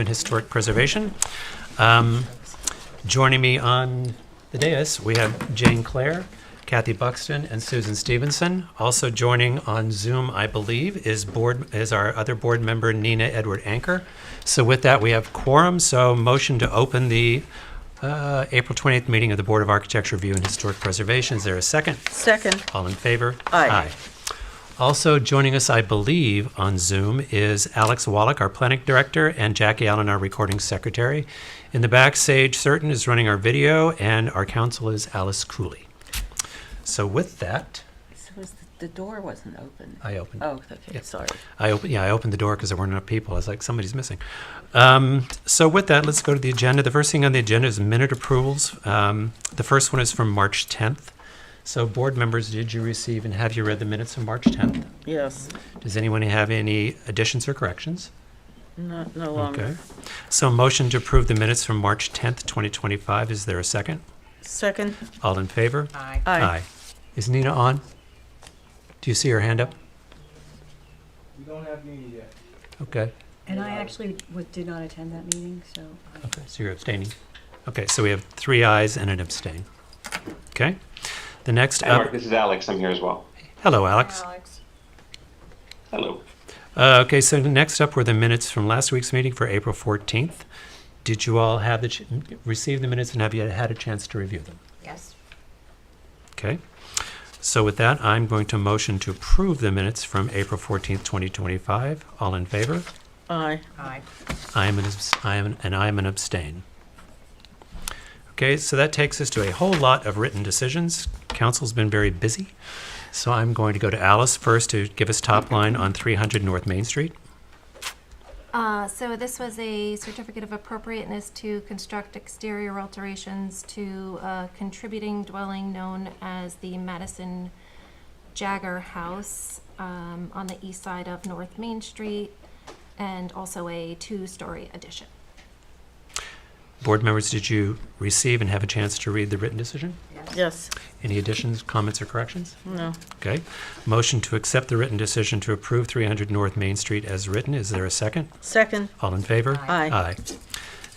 and Historic Preservation. Joining me on the dais, we have Jane Clare, Kathy Buxton, and Susan Stevenson. Also joining on Zoom, I believe, is our other board member, Nina Edward Anker. So with that, we have quorum. So motion to open the April 28th meeting of the Board of Architecture Review and Historic Preservation. Is there a second? Second. All in favor? Aye. Also joining us, I believe, on Zoom is Alex Wallach, our planning director, and Jackie Allen, our recording secretary. In the back, Sage Certain is running our video, and our counsel is Alice Cooley. So with that, So the door wasn't open. I opened. Oh, okay. Yeah. Sorry. I opened the door because there weren't enough people. I was like, somebody's missing. So with that, let's go to the agenda. The first thing on the agenda is minute approvals. The first one is from March 10th. So board members, did you receive and have you read the minutes from March 10th? Yes. Does anyone have any additions or corrections? No longer. Okay. So motion to approve the minutes from March 10th, 2025. Is there a second? Second. All in favor? Aye. Aye. Is Nina on? Do you see her hand up? We don't have Nina yet. Okay. And I actually did not attend that meeting, so. Okay, so you're abstaining. Okay, so we have 3 ayes and an abstain. Okay. The next Hi, up. Mark. This is Alex. I'm here as well. Hello, Alex. Hello. Okay, so next up were the minutes from last week's meeting for April 14th. Did you all have receive the minutes and have you had a chance to review them? Yes. Okay. So with that, I'm going to motion to approve the minutes from April 14th, 2025. All in favor? Aye. Aye. I am an abstain. Okay, so that takes us to a whole lot of written decisions. Council's been very busy. So I'm going to go to Alice first to give us top line on 300 North Main Street. So this was a certificate of appropriateness to construct exterior alterations to a contributing dwelling known as the Madison Jagger House on the east side of North Main Street, and also a 2-story addition. Board members, did you receive and have a chance to read the written decision? Yes. Any additions, comments, or corrections? No. Okay. Motion to accept the written decision to approve 300 North Main Street as written. Is there a second? Second. All in favor? Aye. Aye.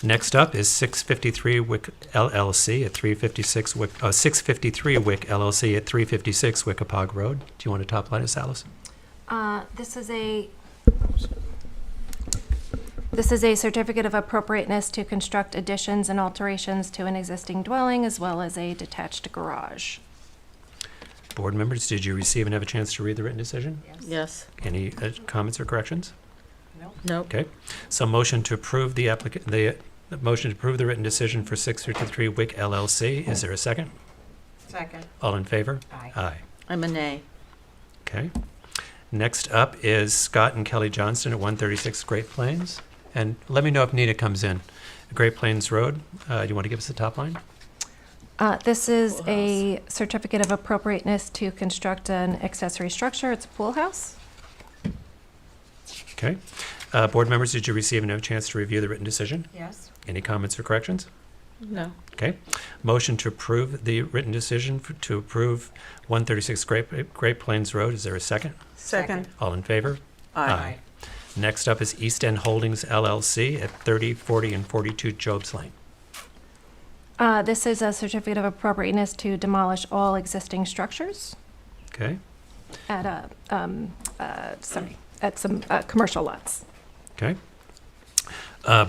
Next up is 653 Wick LLC at 356 Wick, 653 Wick LLC at 356 Wickapog Road. Do you want to top line us, Alice? This is a certificate of appropriateness to construct additions and alterations to an existing dwelling, as well as a detached garage. Board members, did you receive and have a chance to read the written decision? Yes. Any comments or corrections? Nope. Okay. So motion to approve the motion to approve the written decision for 653 Wick LLC. Is there a second? Second. All in favor? Aye. Aye. I'm a nay. Okay. Next up is Scott and Kelly Johnston at 136 Great Plains. And let me know if Nina comes in. Great Plains Road. You want to give us the top line? This is a certificate of appropriateness to construct an accessory structure. It's a pool house. Okay. Board members, did you receive and have a chance to review the written decision? Yes. Any comments or corrections? No. Okay. Motion to approve the written decision to approve 136 Great Plains Road. Is there a second? Second. All in favor? Aye. Next up is East End Holdings LLC at 30, 40, and 42 Jobs Lane. This is a certificate of appropriateness to demolish all existing structures Okay. at some commercial lots. Okay.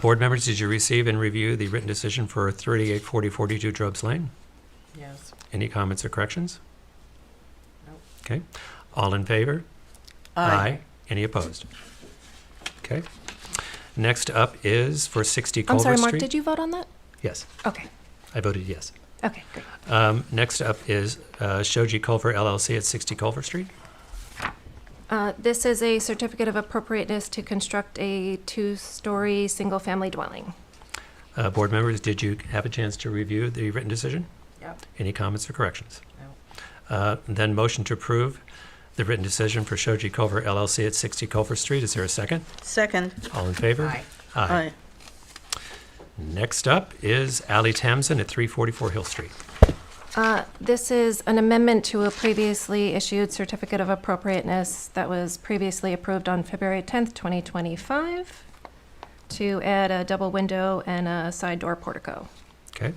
Board members, did you receive and review the written decision for 38, 40, 42 Jobs Lane? Yes. Any comments or corrections? Nope. Okay. All in favor? Aye. Any opposed? Okay. Next up is for 60 Culver I'm Street. sorry, Mark, did you vote on that? Yes, Okay. I voted yes. Okay, great. Next up is Shoji Culver LLC at 60 Culver Street. This is a certificate of appropriateness to construct a 2-story single-family dwelling. Board members, did you have a chance to review the written decision? Yep. Any comments or corrections? No. Then motion to approve the written decision for Shoji Culver LLC at 60 Culver Street. Is there a second? Second. All in favor? Aye. Aye. Next up is Ali Tamsin at 344 Hill Street. This is an amendment to a previously issued certificate of appropriateness that was previously approved on February 10th, 2025. to add a double window and a side door portico. Okay.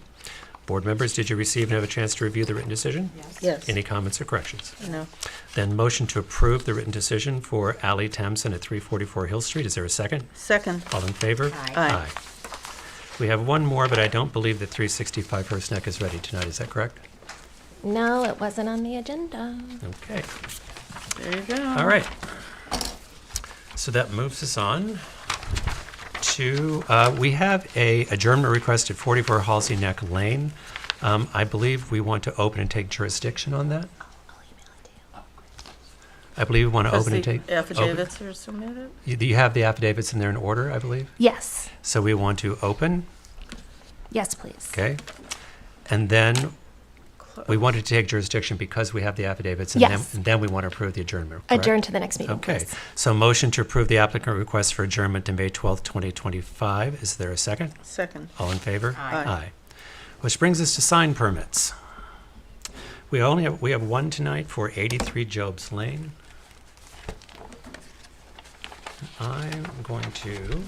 Board members, did you receive and have a chance to review the written decision? Yes. Any comments or corrections? No. Then motion to approve the written decision for Ali Tamsin at 344 Hill Street. Is there a second? Second. All in favor? Aye. We have one more, but I don't believe that 365 First Neck is ready tonight. Is that correct? No, it wasn't on the agenda. Okay. There you go. All right. So that moves us on to, we have a adjournment request at 44 Halsey Neck Lane. I believe we want to open and take jurisdiction on that. I believe we want to open and take. Affidavits are submitted? You have the affidavits in there in order, I believe? Yes. So we want to open, Yes, please. okay? And then we want to take jurisdiction because we have the affidavits. And Yes. then we want to approve the adjournment, correct? Adjourn to the next meeting, Okay, please. so motion to approve the applicant request for adjournment to May 12th, 2025. Is there a second? Second. All in favor? Aye. Which brings us to sign permits. We have one tonight for 83 Jobs Lane. I'm going to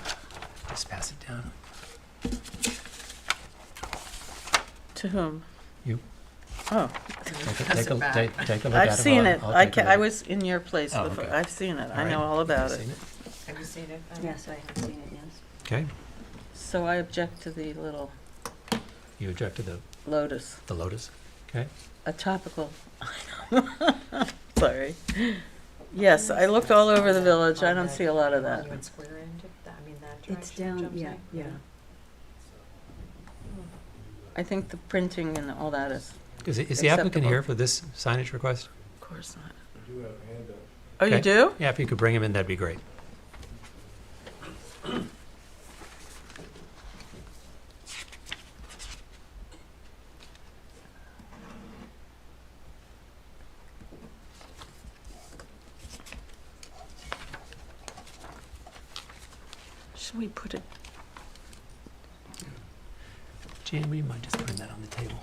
just pass it down. To whom? You. Oh, Take a look at it. I've seen it. I'll take a I look. was in your place Oh, before. okay. I've seen it. I All know right. all about Have it. you seen Have you seen it? Yes, I have seen it, yes. Okay, So I object to the little you object to the lotus, lotus? Okay, a topical. Sorry. Yes, I looked all over the village. I don't see a lot of that. Monument Square end, I mean, that It's direction, down, Jobs yeah, Lane? yeah. I think the printing and all that is, is the applicant Acceptable. here for this signage request? of course not. I do have a hand up. Oh, you Okay. do? Yeah, if you could bring him in, that'd be great. Should we put it? Jan, will you mind just putting that on the table?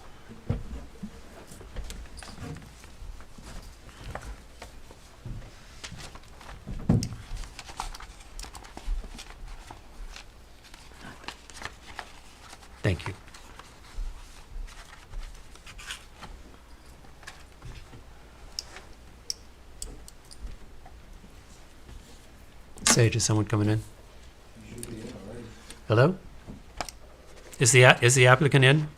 Thank you. Sage, is someone coming in? You should be in already. Hello? Is the applicant in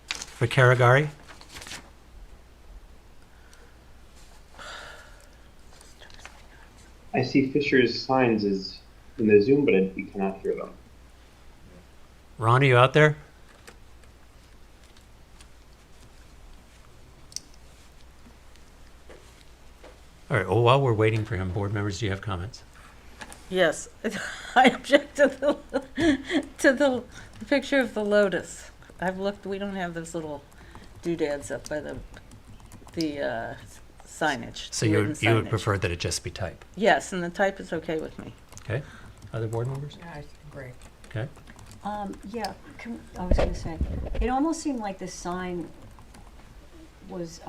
for Karagari? I see Fisher's signs is in the Zoom, but we cannot hear them. Ron, are you out there? All right, well, while we're waiting for him, board members, do you have comments? Yes, I object to the picture of the lotus. I've looked, we don't have those little doodads up by the signage. So the you wooden would signage. prefer that it just be type, Yes, and the type is okay with me. okay? Other board members? Yeah, I agree. Okay. Yeah, I was gonna say, it almost seemed like the sign was,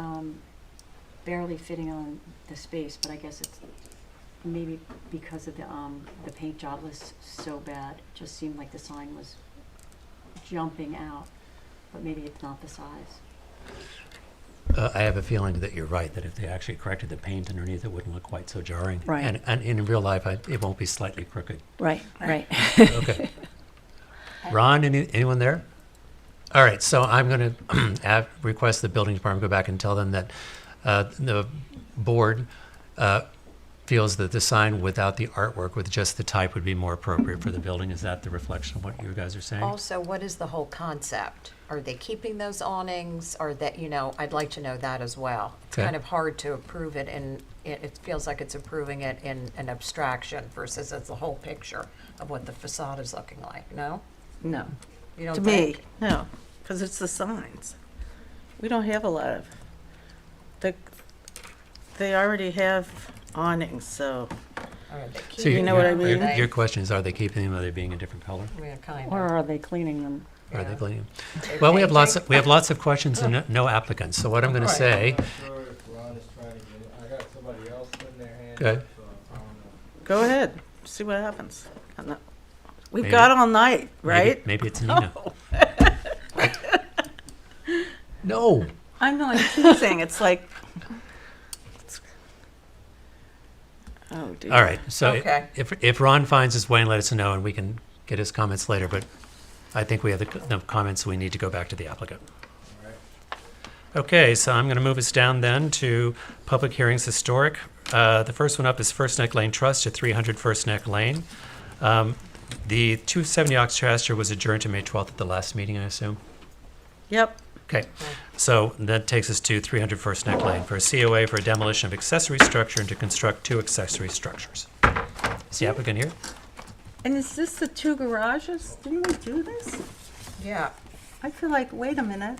barely fitting on the space, but I guess it's maybe because of the paint job was so bad, it just seemed like the sign was jumping out, but maybe it's not the size. I have a feeling that you're right, that if they actually corrected the paint underneath, it wouldn't look quite so jarring. Right. And in real life, it won't be slightly crooked. Right, right. Okay. Ron, anyone there? All right, so I'm going to request the building department go back and tell them that the board feels that the sign without the artwork, with just the type, would be more appropriate for the building. Is that the reflection of what you guys are saying? Also, what is the whole concept? Are they keeping those awnings, or that, I'd like to know that as well. It's Okay. kind of hard to approve it, and it feels like it's approving it in an abstraction versus as the whole picture of what the facade is looking like, no? No, You don't to me, think? no, because it's the signs. We don't have a lot of, they already have awnings, so, Or are they So keeping you know what I them, or mean? they- Your question is, are they keeping them, are they being a different color? Yeah, kind Or of. are they cleaning them? Are they Yeah. cleaning them? They're Well, we have painting. lots of questions and no applicants. So what I'm going to Right. say, I'm not sure if Ron is trying to get it. I got somebody else putting their hand Okay. up, so I don't know. go ahead, see what happens. I'm not- We've Maybe. got all night, right? Maybe it's Nina. No. I'm only teasing. It's like. Oh, dear. All right, so Okay. if Ron finds his way, let us know, and we can get his comments later, but I think we have the comments, we need to go back to the applicant. Okay, so I'm going to move us down then to public hearings historic. The first one up is First Neck Lane Trust at 300 First Neck Lane. The 270 Ox Pasture was adjourned to May 12th at the last meeting, I assume? Yep. Okay, so that takes us to 300 First Neck Lane for a COA for a demolition of accessory structure and to construct 2 accessory structures. Is the applicant here? And is this the 2 garages? Didn't we do this? Yeah. I feel like, wait a minute.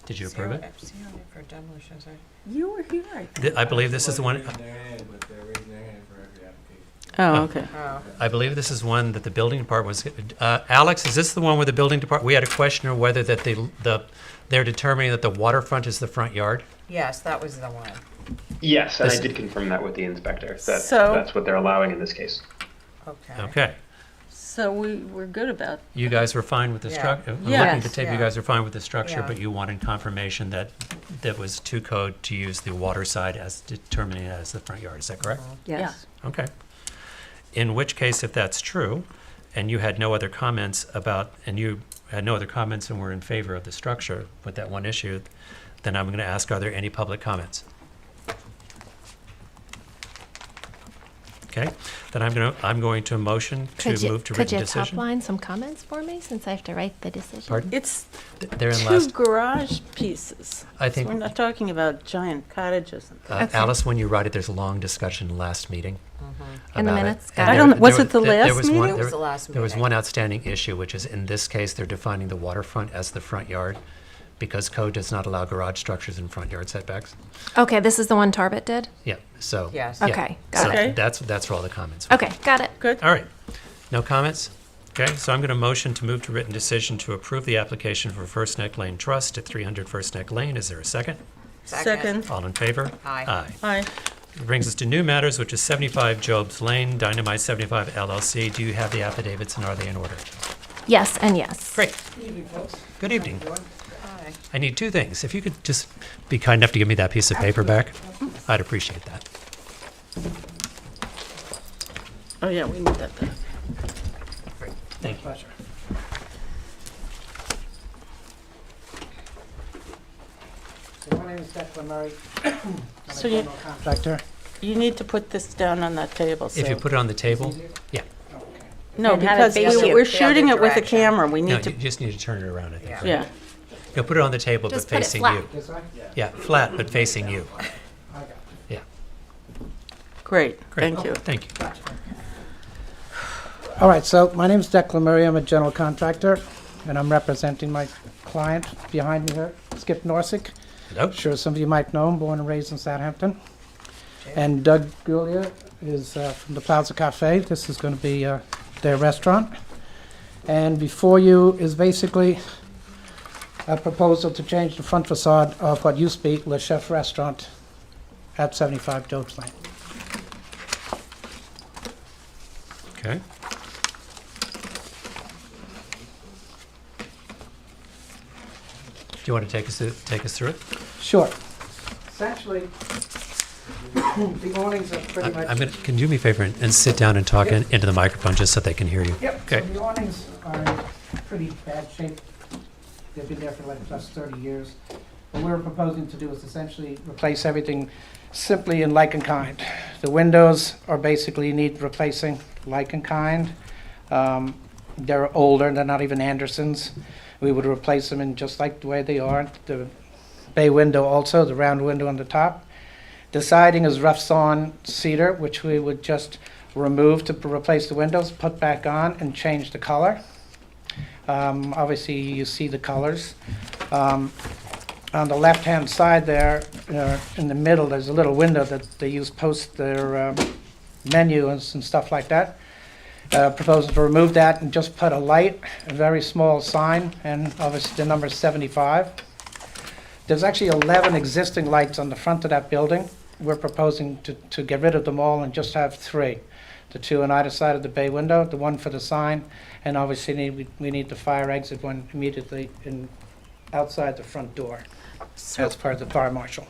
Did you approve it? COA for demolitions, right? You were here, I think. I believe this is the one, Raising their hand, but they're raising their hand for every application. Oh, okay. Oh, I believe this is one that the building department was, Alex, is this the one where the building department, we had a question of whether that they're determining that the waterfront is the front yard? yes, that was the one. Yes, and I This- did confirm that with the inspector. So- That's what they're allowing in this case. Okay. Okay. So we're good about, You guys were fine with the Yeah. structure? Looking Yes. to tape, you Yeah. guys are fine with the structure, Yeah. but you wanted confirmation that was to code to use the water side as determining it as the front yard. Is that correct? Yes. Okay. In which case, if that's true, and you had no other comments and were in favor of the structure with that one issue, then I'm going to ask, are there any public comments? Okay, then I'm going to motion to move to Could written you top decision. line some comments for me, since I have to write the decision? Pardon? it's They're in 2 last, garage pieces. I think- So we're not talking about giant cottages and things. Okay. Alice, when you write it, there's a long discussion last meeting. In the about it. minutes? And Got I it. don't, was it the there last was one- meeting? It was the last There was meeting. one outstanding issue, which is in this case, they're defining the waterfront as the front yard because code does not allow garage structures in front yard setbacks. Okay, this is the one Tarbit did? Yeah, so. Yes. yeah. Okay, got So it. that's where all the comments were. Okay, got it. Good. All right, no comments? Okay, so I'm going to motion to move to written decision to approve the application for First Neck Lane Trust at 300 First Neck Lane. Is there a second? Second. All in favor? Aye. Aye. Aye. It brings us to new matters, which is 75 Jobs Lane, Dynamite 75 LLC. Do you have the affidavits and are they in order? Yes and yes. Great. Good evening. Aye. I need 2 things. If you could just be kind enough to give me that piece of paper back, I'd appreciate that. Oh, yeah, we need that back. Thank you. So my name is Declan Murray. I'm a So you- general contractor. You need to put this down on that table, so. If you put it on the table, Easier? yeah. Okay. No, And have it because face we're you. we're The other shooting it with a direction. camera. We No, need you to, just need to turn it around, I think. Yeah. yeah. You'll put it on the table, but Just put it facing flat. you. This way? Yeah, flat, but facing you. I got Yeah, Great, great. thank you. Thank you. it. All right, so my name is Declan Murray. I'm a general contractor, and I'm representing my client behind me here, Skip Norsik. Hello? Sure, some of you might know him, born and raised in Southampton. And Doug Gulia is from the Plaza Cafe. This is going to be their restaurant. And before you is basically a proposal to change the front facade of what used to be Le Chef Restaurant at 75 Jobs Lane. Okay. Do you want to take us through it? Sure. Essentially, the awnings are pretty much... I'm going to, can you do me a favor and sit down and talk into the microphone just so they can hear you? Yep, Okay. so the awnings are in pretty bad shape. They've been there for like plus 30 years. What we're proposing to do is essentially replace everything simply in like and kind. The windows are basically need replacing like and kind. They're older, they're not even Andersons. We would replace them in just like the way they are. The bay window also, the round window on the top. The siding is rough sawn cedar, which we would just remove to replace the windows, put back on, and change the color. Obviously, you see the colors. On the left-hand side there, in the middle, there's a little window that they use post their menu and stuff like that. Proposal to remove that and just put a light, a very small sign, and obviously the number is 75. There's actually 11 existing lights on the front of that building. We're proposing to get rid of them all and just have 3. the two on either side of the bay window, the one for the sign, and obviously we need the fire exit one immediately outside the front door as part of the fire marshal.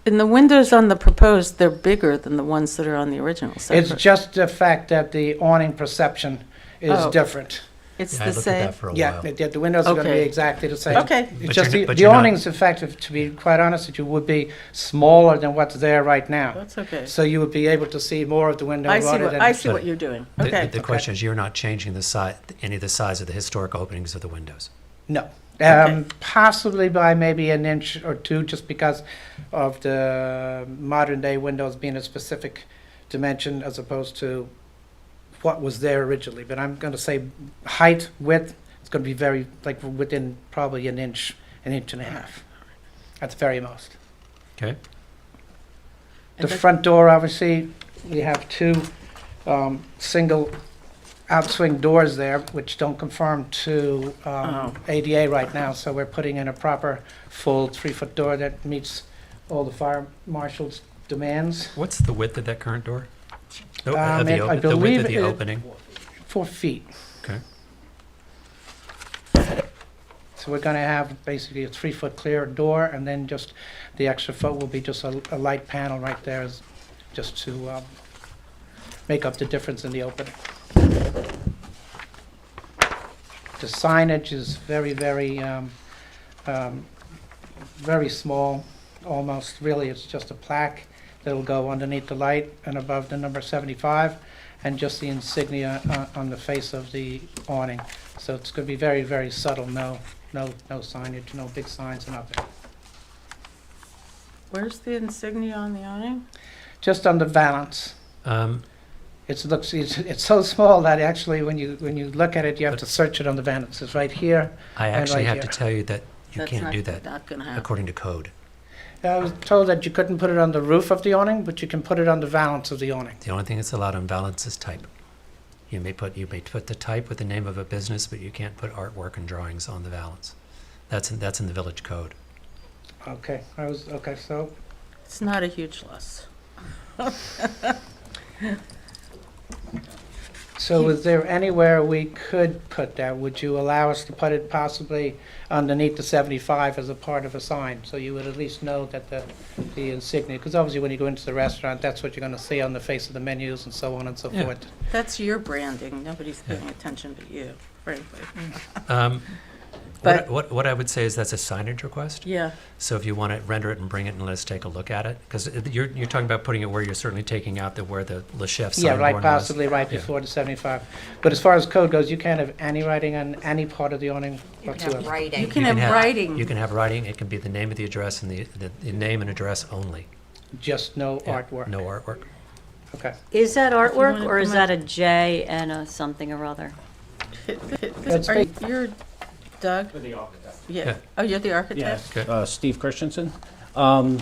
And the windows on the proposed, they're bigger than the ones that are on the original. Is that It's correct? just the fact that the awning perception is Oh. different. It's Yeah, I the looked at same? that for a Yeah, while. the windows are going to be Okay. exactly the same. Okay, It's But just you're the, but the you're not- awnings, in fact, to be quite honest with you, would be smaller than what's there right now. that's okay. So you would be able to see more of the window I see rather what, than. I see what you're doing. The- Okay. The question is, you're not changing any of the size of the historic openings of the windows. No. Okay. Possibly by maybe an inch or two, just because of the modern day windows being a specific dimension as opposed to what was there originally. But I'm going to say height, width, it's going to be very, like within probably an inch and a half at the very most. Okay? The front door, obviously, we have two single outswing doors there, which don't conform to ADA right now, so we're putting in a proper full 3-foot door that meets all the fire marshal's demands. What's the width of that current door? No, I The width believe of the it- opening? 4 feet. Okay. So we're gonna have basically a 3-foot clear door, and then just the extra foot will be just a light panel right there, just to make up the difference in the opening. The signage is very, very small, almost, really, it's just a plaque that'll go underneath the light and above the number 75, and just the insignia on the face of the awning. So it's gonna be very, very subtle, no signage, no big signs, nothing. Where's the insignia on the awning? Just on the valance. It's so small that actually, when you look at it, you have to search it on the valance. It's right here. I And actually right have to here. tell you that you That's can't not- do that Not gonna happen. according to code. I was told that you couldn't put it on the roof of the awning, but you can put it on the valance of the awning. The only thing that's allowed on valance is type. You may put the type with the name of a business, but you can't put artwork and drawings on the valance. That's in the village code. Okay, so It's not a huge loss. So is there anywhere we could put that? Would you allow us to put it possibly underneath the 75 as a part of a sign? So you would at least know that the insignia, because obviously when you go into the restaurant, that's what you're going to see on the face of the menus and so on and so Yeah. forth. That's your branding. Nobody's paying attention but you, frankly. But- What I would say is that's a signage request. Yeah, So if you want to render it and bring it and let us take a look at it, because you're talking about putting it where you're certainly taking out where the Le Chef Yeah, sign right, was. possibly right Yeah. before the 75. But as far as code goes, you can't have any writing on any part of the awning You can have whatsoever. you writing. can have writing. You can have writing. It can be the name of the address and the name and address only. Just no Yeah, artwork. No artwork. Okay. Is that artwork, wanna or is come that a J and a something or other? That's Are you're Doug? For the architect. Yeah. Yeah. Oh, you're the architect? Yes, Okay. Steve Christensen. One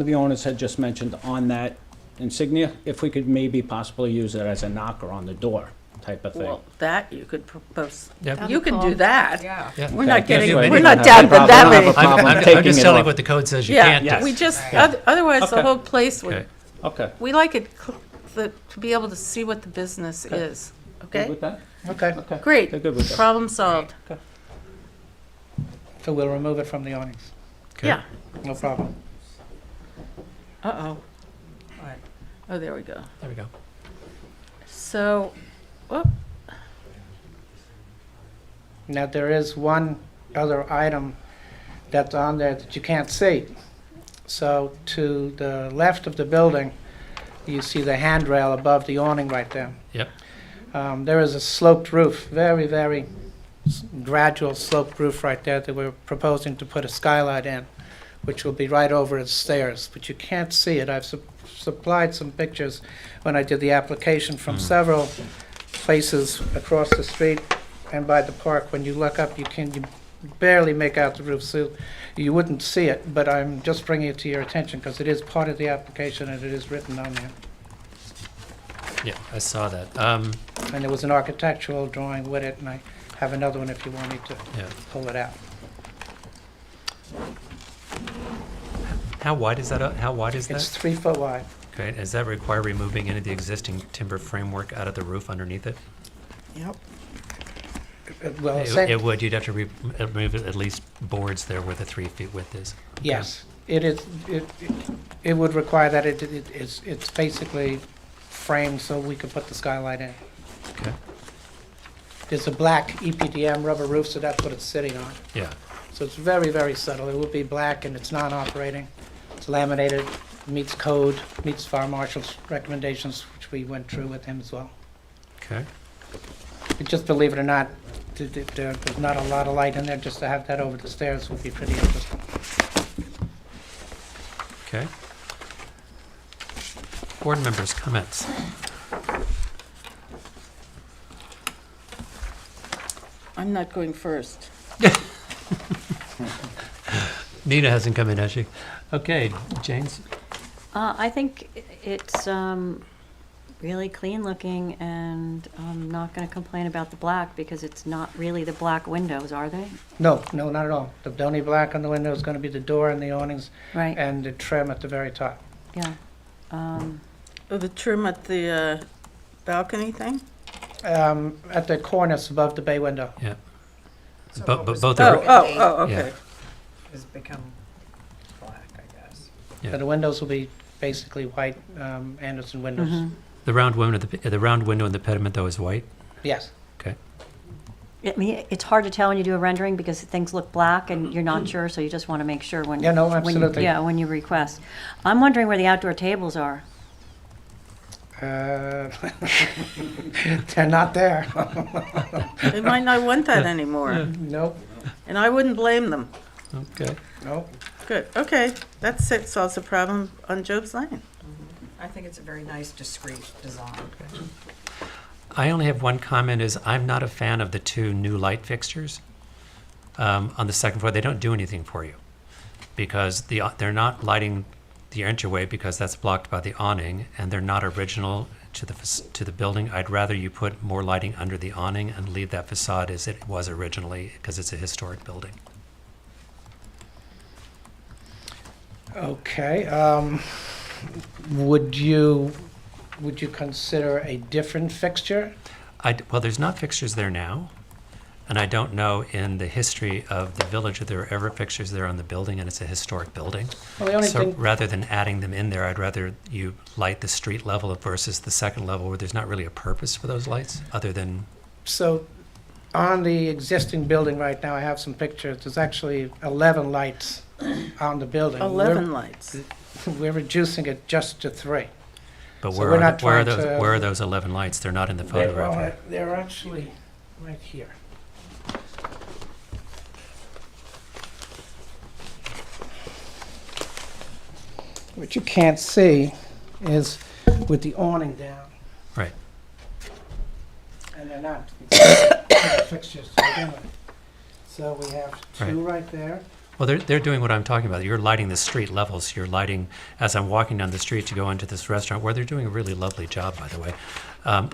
of the owners had just mentioned on that insignia, if we could maybe possibly use it as a knocker on the door type of thing. Well, that you could propose. Yeah. That'd You be can cool. do that. Yeah. Yeah. We're not Okay, getting, this way we're we not don't down have to a that problem. many. I don't have a problem I'm taking just it telling off. what the code says you Yeah, can't Yes. do. we just, Yeah. otherwise the Okay. whole place Okay. would, Okay. we like it to be able to see what the business is, Good okay? with that? Okay, Okay. Great, They're good with that. problem solved. so we'll remove it from the awnings. Okay. Yeah. No problem. Uh-oh. Oh, there we go. There we go. So, whoop, Now, there is one other item that's on there that you can't see. So to the left of the building, you see the handrail above the awning right there. Yep. There is a sloped roof, very, very gradual sloped roof right there that we're proposing to put a skylight in, which will be right over its stairs, but you can't see it. I've supplied some pictures when I did the application from several places across the street and by the park. When you look up, you barely make out the roof, so you wouldn't see it, but I'm just bringing it to your attention because it is part of the application and it is written on there. Yeah, I saw that. And there was an architectural drawing with it, and I have another one if you want me to Yeah. pull it out. How wide is that? How wide is It's that? 3 foot wide. Okay, does that require removing any of the existing timber framework out of the roof underneath it? Yep. Well, It would, you'd have to remove at least boards there where the 3 feet width is. Okay. yes, it is, it would require that it's basically framed so we could put the skylight in. Okay, There's a black EPDM rubber roof, so that's what it's sitting on. yeah, So it's very, very subtle. It would be black and it's non-operating. It's laminated, meets code, meets fire marshal's recommendations, which we went through with him as well. okay. Just believe it or not, there's not a lot of light in there. Just to have that over the stairs would be pretty interesting. Okay. Board members' comments. I'm not going first. Nina hasn't come in, has she? Okay, Jane's, I think it's really clean looking, and I'm not going to complain about the black because it's not really the black windows, are they? No, no, not at all. The only black on the window is going to be the door and the awnings Right, and the trim at the very top. yeah. Oh, the trim at the balcony thing? At the cornice above the bay window. yeah. So But what was both Oh, are, broken okay. has become black, I guess. Yeah. So the windows will be basically white Anderson windows. Mhm. the round window in the pediment though is white? Yes. Okay, I mean, it's hard to tell when you do a rendering because things look black and you're not sure, so you just want to make sure when. Yeah, no, when- absolutely. Yeah, when you request. I'm wondering where the outdoor tables are. They're not there. They might not want that anymore, Nope, and I wouldn't blame them. okay. nope. Good, okay, that's it, solves the problem on Job's Lane. I think it's a very nice, discreet design. I only have one comment is I'm not a fan of the 2 new light fixtures on the second floor. They don't do anything for you because they're not lighting the entryway because that's blocked by the awning, and they're not original to the building. I'd rather you put more lighting under the awning and leave that facade as it was originally because it's a historic building. Okay, would you consider a different fixture? Well, there's not fixtures there now, and I don't know in the history of the village if there were ever fixtures there on the building, and it's a historic building. Well, the only So thing, rather than adding them in there, I'd rather you light the street level versus the second level where there's not really a purpose for those lights other than, so on the existing building right now, I have some pictures. There's actually 11 lights on the building. 11 lights. We're reducing it just to 3. but So where we're are, not where are trying those, to- where are those 11 lights? They're not in the photograph here. They're actually right here. What you can't see is with the awning down. Right. And they're not fixtures to begin with. So we have 2 right there. Well, they're doing what I'm talking about. You're lighting the street levels. You're lighting, as I'm walking down the street to go into this restaurant, where they're doing a really lovely job, by the way.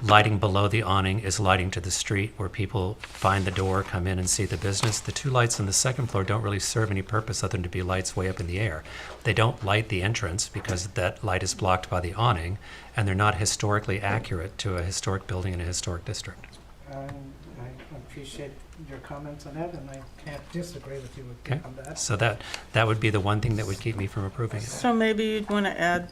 Lighting below the awning is lighting to the street where people find the door, come in and see the business. The 2 lights on the second floor don't really serve any purpose other than to be lights way up in the air. They don't light the entrance because that light is blocked by the awning, and they're not historically accurate to a historic building in a historic district. I appreciate your comments on that, and I can't disagree with you Okay. on that. So that would be the one thing that would keep me from approving it. So maybe you'd want to add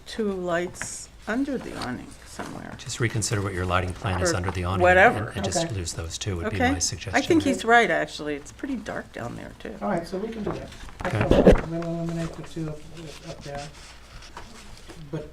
2 lights under the awning somewhere. Just reconsider what your lighting plan is Or under the awning. whatever. And just Okay. lose those 2 would be Okay. my suggestion. I think he's right, actually. It's pretty dark down there, too. All right, so we can do that. Okay. We'll eliminate the 2 up there. But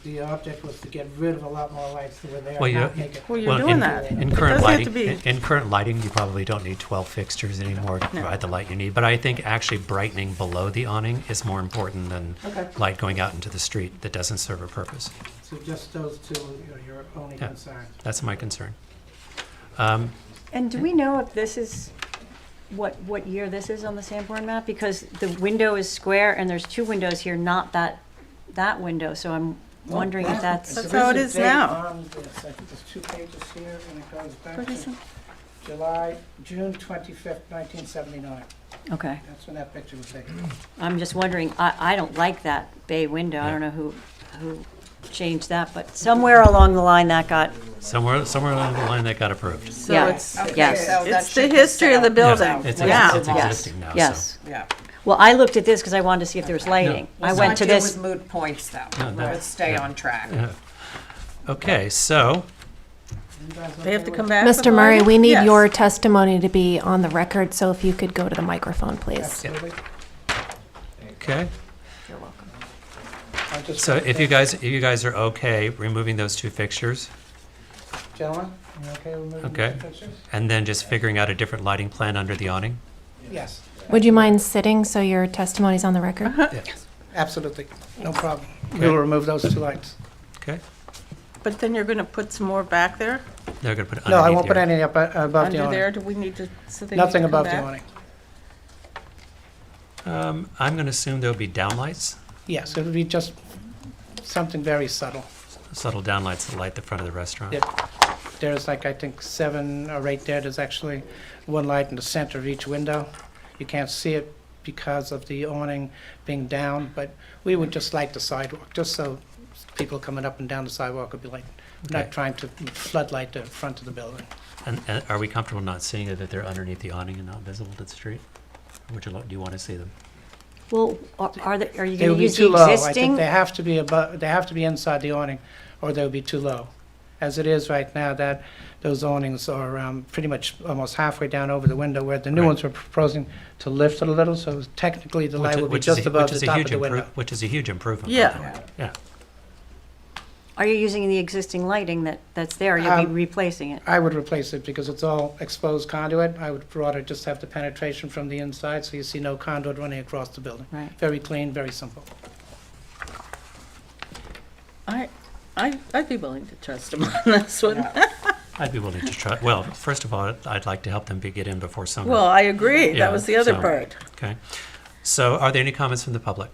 the object was to get rid of a lot more lights that were there, Well, not you- make it. Well, you're Well, doing in- that. In It current doesn't have lighting, to be- in current lighting, you probably don't need 12 fixtures anymore to No. provide the light you need. But I think actually brightening below the awning is more important than Okay, light going out into the street that doesn't serve a purpose. so just those 2 are your only Yeah. concerns. That's my concern. And do we know if this is, what year this is on the Sanborn map? Because the window is square and there's 2 windows here, not that window, so I'm wondering if that's. That's how it is now. I think there's 2 pages here, and it goes back What is to it? June 25th, 1979. Okay. That's when that picture was taken. I'm just wondering, I don't like that bay window. I don't know who changed that, but somewhere along the line that got, Somewhere along the line that got approved. So Yeah. it's, yes. So that it's the should history of the stay. building. It's, Yeah. it's Yes, existing now, so. yes. Yeah. Well, I looked at this because I wanted to see if there was lighting. I Let's went not to deal this, with moot points, though. No, no. Let's stay Yeah. on track. Yeah. Okay, so, They have to come back with Mr. Murray, we lighting? need Yes. your testimony to be on the record, so if you could go to the microphone, please. Absolutely. okay. You're welcome. I'll just- So if you guys are okay removing those two fixtures, Gentlemen, you okay with moving Okay. the pictures? and then just figuring out a different lighting plan under the awning? Yes, Would you mind sitting so your testimony's on the record? absolutely, no problem. We'll remove those two lights. Okay? But then you're going to put some more back there, They're gonna put it No, I underneath won't put here. any up above the under awning. there? Do we need to, so they need to Nothing come above the back? awning. I'm gonna assume there'll be downlights, Yes, it'll be just something very subtle. subtle downlights that light the front of the restaurant. Yeah. There's like, I think, 7 or 8 there. There's actually one light in the center of each window. You can't see it because of the awning being down, but we would just light the sidewalk, just so people coming up and down the sidewalk would be like, Okay. not trying to floodlight the front of the building. And are we comfortable not seeing it, that they're underneath the awning and not visible to the street? Or would you, do you want to see them? well, are you They going to would be use too the low. I think existing? they have to be above, they have to be inside the awning, or they would be too low. As it is right now, that, those awnings are pretty much almost halfway down over the window, where the new Right. ones were proposing to lift it a little, so technically the light would be just above the top of the window. Which is a huge improvement. by Yeah. the way. Yeah. Are you using the existing lighting that's there? You'll be replacing it? I would replace it because it's all exposed conduit. I would rather just have the penetration from the inside, so you see no conduit running across the building. Right. Very clean, very simple. I'd be willing to trust them on this one. I'd be willing to try, well, first of all, I'd like to help them get in before summer. Well, I agree. Yeah, That was the other so- part. Okay. So are there any comments from the public?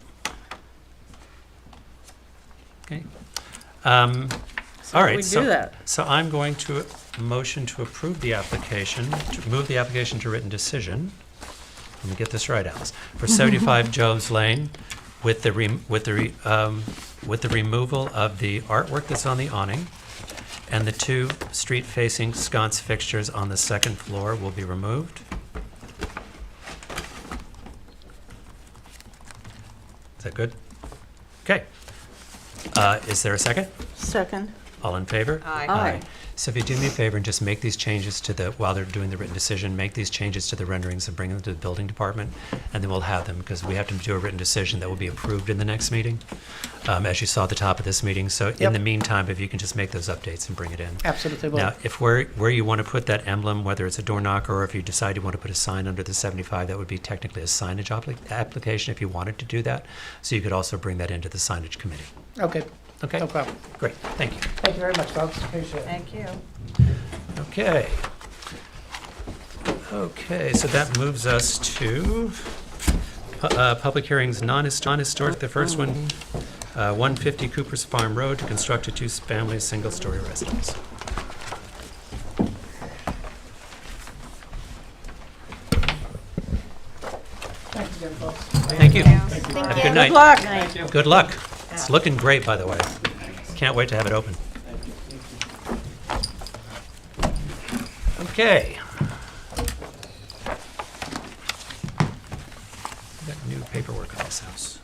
Okay. So All we right, do so, that. so I'm going to motion to approve the application, to move the application to written decision. Let me get this right, Alice. For 75 Jones Lane, with the removal of the artwork that's on the awning, and the 2 street-facing sconce fixtures on the second floor will be removed. Is that good? Okay. Is there a second? Second. All in favor? Aye. Aye. So if you do me a favor and just make these changes to the, while they're doing the written decision, make these changes to the renderings and bring them to the building department, and then we'll have them, because we have to do a written decision that will be approved in the next meeting, as you saw at the top of this meeting. So in Yep. the meantime, if you can just make those updates and bring it in. Absolutely will. Now, if where you want to put that emblem, whether it's a door knocker or if you decide you want to put a sign under the 75, that would be technically a signage application if you wanted to do that. So you could also bring that into the signage committee. Okay, Okay? no problem. Great, thank you. Thank you very much, folks. Appreciate it. Thank you. Okay. Okay, so that moves us to public hearings, non-historic. The first one, 150 Cooper's Farm Road to construct a 2-family, single-story residence. Thanks again, folks. Thank you. Have a good Good night. luck. Good luck. It's looking great, by the way. Can't wait to have it open. Okay. Got new paperwork on this house.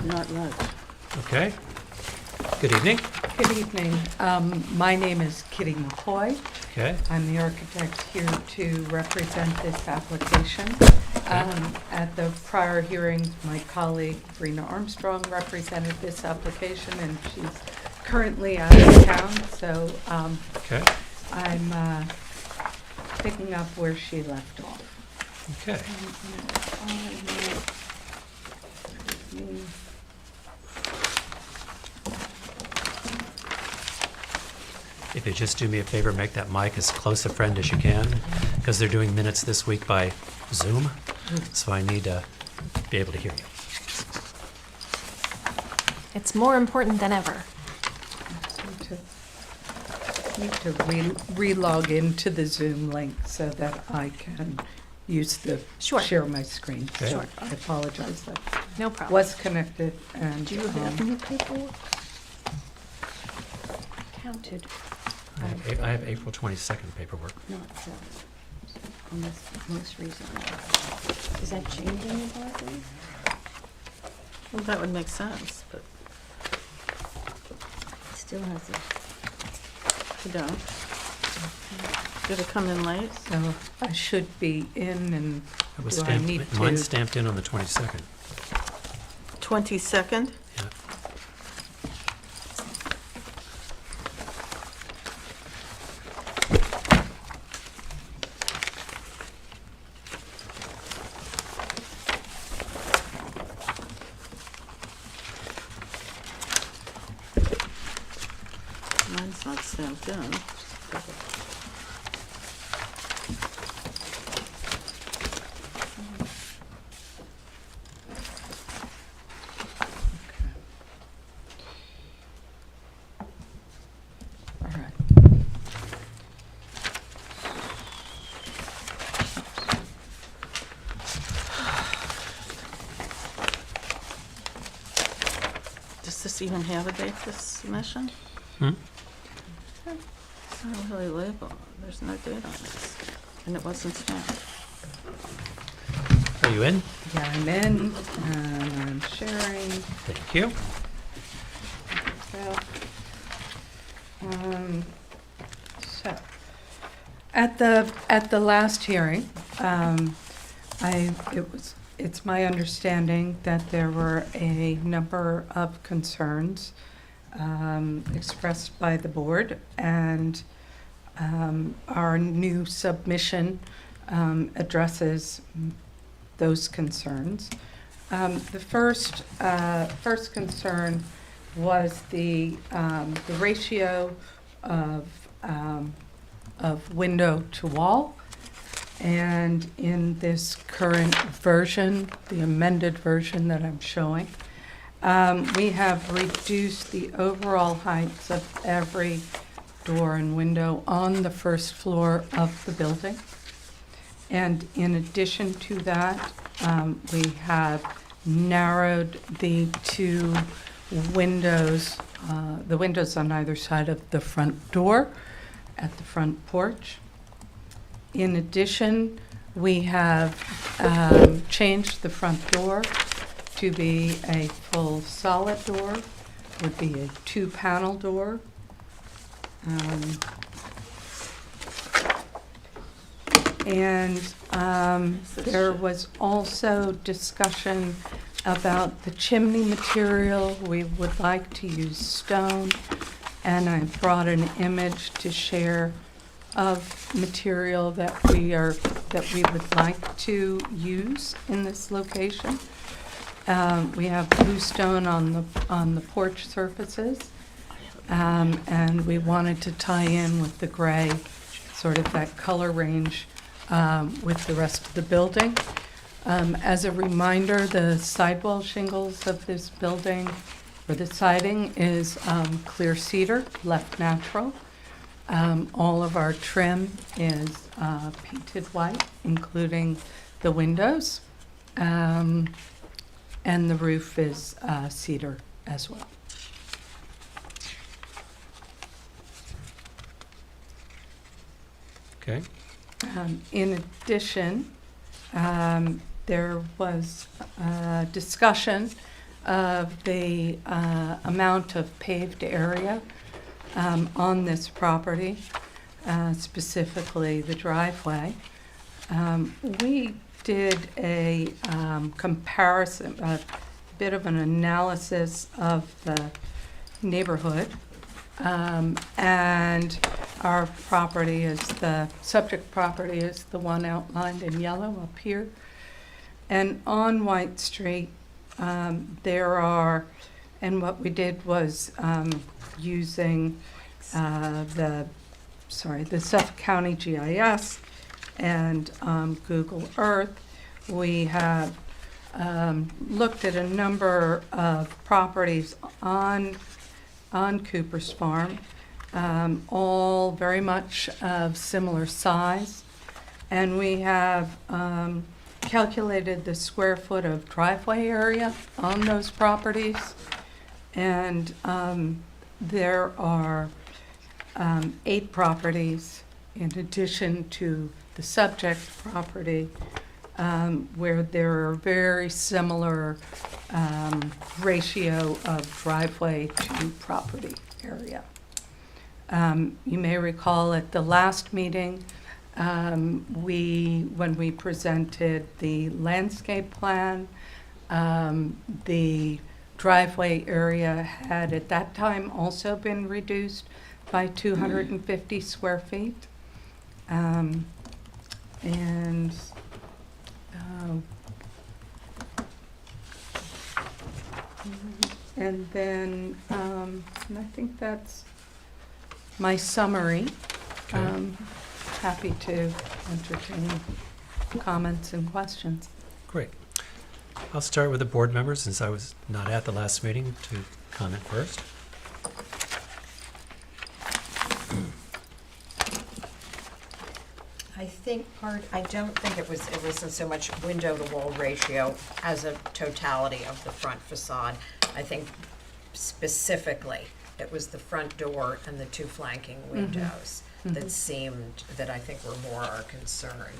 Not much. Okay. Good evening. Good evening. My name is Kitty McCoy. Okay. I'm the architect here to represent this application. At the prior hearings, my colleague Rena Armstrong represented this application, and she's currently out of town, so Okay. I'm picking up where she left off. Okay. If you just do me a favor, make that mic as close a friend as you can, because they're doing minutes this week by Zoom, so I need to be able to hear you. It's more important than ever. Need to re-log into the Zoom link so that I can use the, Sure. share my screen. Okay. Sure. I apologize, that No problem. was connected and. Do you have any paperwork? Counted, I have April 22nd paperwork. not on this most recent one. Is that changing the policy? Well, that would make sense, but It still has a, you don't. Did it come in late? So I should be in and It was Do I stamped, need to- mine's stamped in on the 22nd. 22nd? Yeah. Mine's not stamped in. all right. Does this even have a date, this submission? Hmm? It's not really labeled. There's no date on this. And it wasn't stamped. Are you in? Yeah, I'm in and I'm sharing. Thank you. So, so, at the last hearing, it's my understanding that there were a number of concerns expressed by the board, and our new submission addresses those concerns. The first concern was the ratio of window to wall. And in this current version, the amended version that I'm showing, we have reduced the overall heights of every door and window on the first floor of the building. And in addition to that, we have narrowed the two windows, the windows on either side of the front door at the front porch. In addition, we have changed the front door to be a full solid door, would be a two-panel door. And there was also discussion about the chimney material. We would like to use stone, and I brought an image to share of material that we would like to use in this location. We have blue stone on the porch surfaces, and we wanted to tie in with the gray, sort of that color range with the rest of the building. As a reminder, the sidewall shingles of this building, or the siding, is clear cedar, left natural. All of our trim is painted white, including the windows. And the roof is cedar as well. Okay. In addition, there was discussion of the amount of paved area on this property, specifically the driveway. We did a comparison, a bit of an analysis of the neighborhood, and our property is the subject property is the one outlined in yellow up here. And on White Street, there are, and what we did was using the Suffolk County GIS and Google Earth, we have looked at a number of properties on Cooper's Farm, all very much of similar size. And we have calculated the square foot of driveway area on those properties. And there are 8 properties in addition to the subject property where there are very similar ratio of driveway to property area. You may recall at the last meeting, when we presented the landscape plan, the driveway area had at that time also been reduced by 250 square feet. And then, and I think that's my summary. Okay. Happy to entertain comments and questions. Great. I'll start with the board members, since I was not at the last meeting, to comment first. I don't think it wasn't so much window to wall ratio as a totality of the front facade. I think specifically, it was the front door and the 2 flanking windows that I think were more our concern.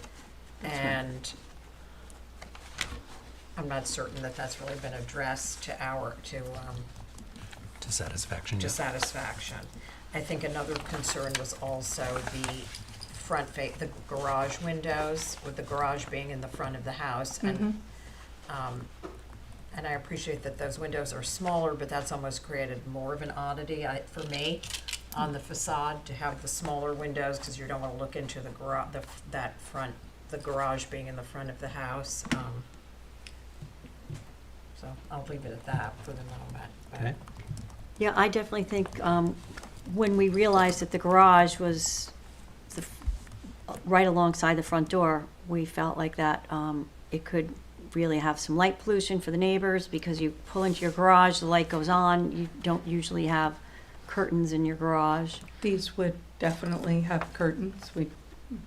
And I'm not certain that that's really been addressed to Satisfaction, to yeah. satisfaction. I think another concern was also the the garage windows, with the garage being in the front of the house. And I appreciate that those windows are smaller, but that's almost created more of an oddity for me on the facade to have the smaller windows, because you don't want to look into the garage, the garage being in the front of the house. So I'll leave it at that for the moment. Okay. Yeah, I definitely think when we realized that the garage was right alongside the front door, we felt like that it could really have some light pollution for the neighbors, because you pull into your garage, the light goes on. You don't usually have curtains in your garage. These would definitely have curtains. We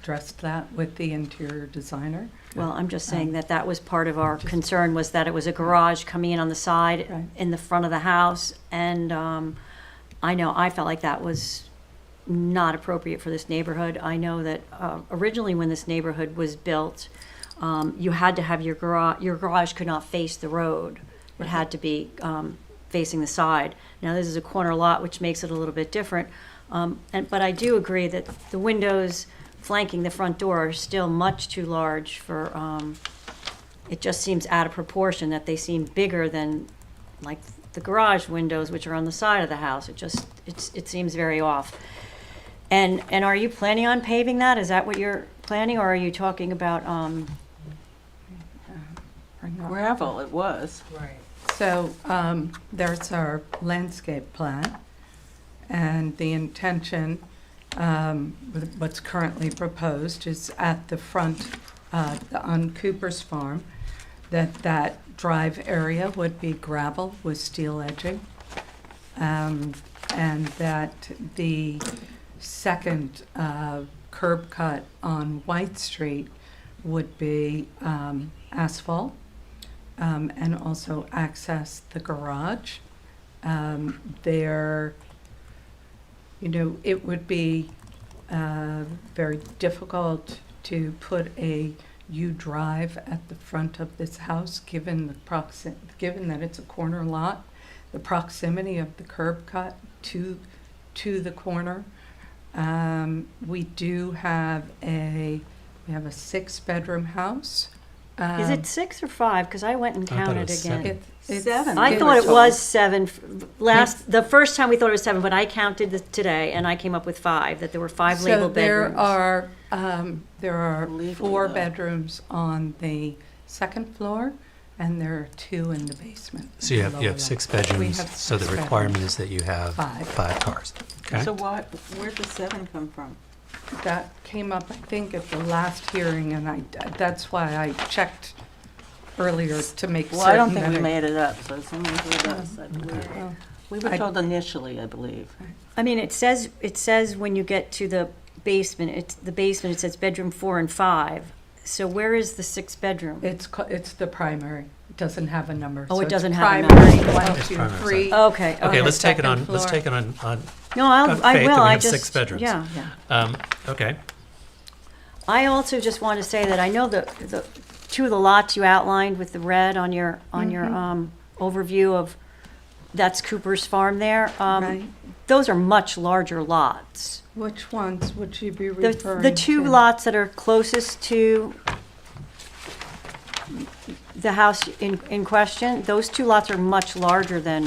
addressed that with the interior designer. Well, I'm just saying that was part of our concern, was that it was a garage coming in on the side, Right. in the front of the house. And I know I felt like that was not appropriate for this neighborhood. I know that originally when this neighborhood was built, you had to have your garage could not face the road. It had to be facing the side. Now, this is a corner lot, which makes it a little bit different. But I do agree that the windows flanking the front door are still much too large for, it just seems out of proportion, that they seem bigger than like the garage windows, which are on the side of the house. It seems very off. And are you planning on paving that? Is that what you're planning, or are you talking about, Gravel, it was. Right. So there's our landscape plan, and the intention, with what's currently proposed, is at the front on Cooper's Farm, that drive area would be gravel with steel edging, and that the second curb cut on White Street would be asphalt, and also access the garage. It would be very difficult to put a U-drive at the front of this house, given that it's a corner lot, the proximity of the curb cut to the corner. We have a 6-bedroom house. is it 6 or 5? Because I went and I thought it counted was again. 7. 7. I we thought were it told. was 7. The first time we thought it was 7, but I counted today, and I came up with 5. That there were 5 labeled bedrooms. There are Legally, 4 though. bedrooms on the second floor, and there are 2 in the basement. So you the lower have 6 level. We bedrooms, have so the 6 requirement bedrooms. is that you have 5. 5 cars. Okay? So where'd the 7 come from? That came up, I think, at the last hearing, and that's why I checked earlier to make certain. Well, I don't think that we I- made it up, so someone told us, I believe. Well, We were I- told initially, I believe. I mean, it says when you get to the basement, it's the basement, it says bedroom 4 and 5. So where is the 6th bedroom? It's the primary. It doesn't have a number. Oh, So it it's doesn't have a primary, number. 1, It's 2, primary, 3. Okay. Okay, the let's take it second on, let's floor. take it on No, on I faith will, that we I have just. 6 bedrooms. Yeah. Okay, I also just want to say that I know the two of the lots you outlined with the red on your overview of, that's Cooper's Farm there. Right. Those are much larger lots. Which ones would you be referring to? The two lots that are closest to the house in question, those two lots are much larger than,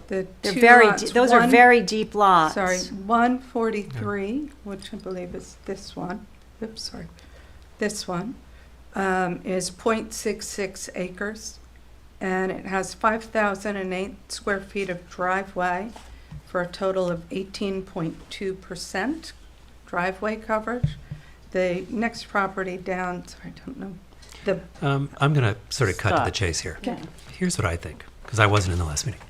The they're two very, lots, those are one- very deep lots. Sorry, 143, which I believe is this one. Oops, sorry. This one is 0.66 acres, and it has 5,008 square feet of driveway for a total of 18.2% driveway coverage. The next property down, sorry, I don't know. The I'm going to sort of cut to the Stop. chase here. Okay. Here's what I think, because I wasn't in the last meeting.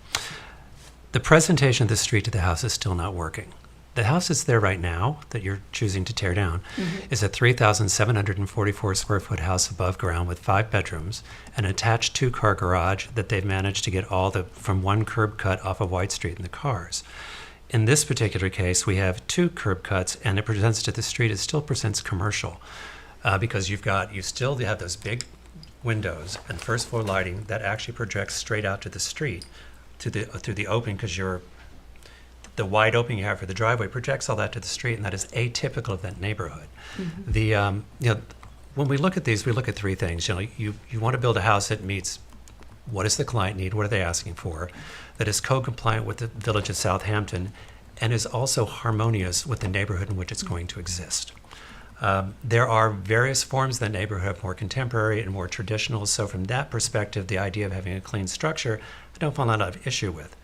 The presentation of the street to the house is still not working. The house that's there right now, that you're choosing to tear down, is a 3,744 square foot house above ground with 5 bedrooms, an attached 2-car garage that they've managed to get all from one curb cut off of White Street in the cars. In this particular case, we have 2 curb cuts, and it presents to the street. It still presents commercial because you still have those big windows and first floor lighting that actually projects straight out to the street, through the opening, because the wide opening you have for the driveway projects all that to the street, and that is atypical of that neighborhood. The when we look at these, we look at 3 things. You want to build a house that meets what does the client need, what are they asking for, that is code compliant with the village of Southampton, and is also harmonious with the neighborhood in which it's going to exist. There are various forms of the neighborhood, more contemporary and more traditional. So from that perspective, the idea of having a clean structure, I don't find a lot of issue with.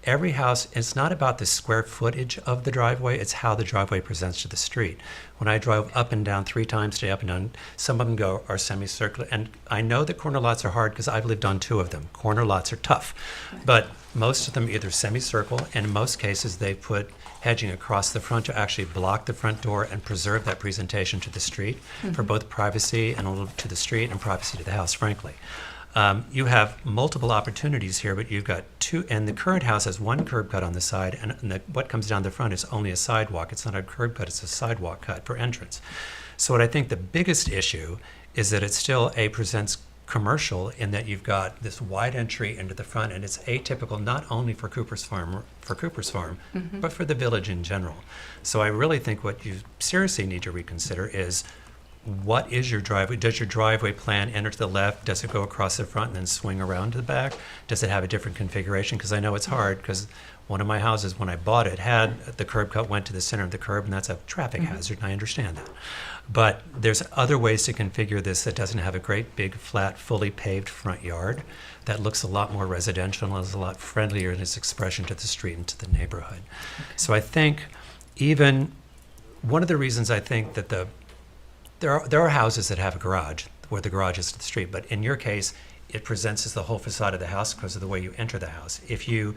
Every house, it's not about the square footage of the driveway, it's how the driveway presents to the street. When I drove up and down 3 times today, up and down, some of them are semicircular. And I know that corner lots are hard because I've lived on 2 of them. Corner lots are tough. But most of them either semicircle, and in most cases they put hedging across the front to actually block the front door and preserve that presentation to the street for both privacy and a little to the street and privacy to the house, frankly. You have multiple opportunities here, but you've got 2, and the current house has 1 curb cut on the side, and what comes down the front is only a sidewalk. It's not a curb cut, it's a sidewalk cut for entrance. So what I think the biggest issue is that it still presents commercial in that you've got this wide entry into the front, and it's atypical not only for Cooper's Farm, but for the village in general. So I really think what you seriously need to reconsider is, what is your driveway? Does your driveway plan enter to the left? Does it go across the front and then swing around to the back? Does it have a different configuration? Because I know it's hard, because one of my houses, when I bought it, had the curb cut went to the center of the curb, and that's a traffic hazard, and I understand that. But there's other ways to configure this that doesn't have a great big flat fully paved front yard that looks a lot more residential and is a lot friendlier in its expression to the street and to the neighborhood. So I think even one of the reasons I think that there are houses that have a garage where the garage is to the street, but in your case, it presents as the whole facade of the house because of the way you enter the house. If you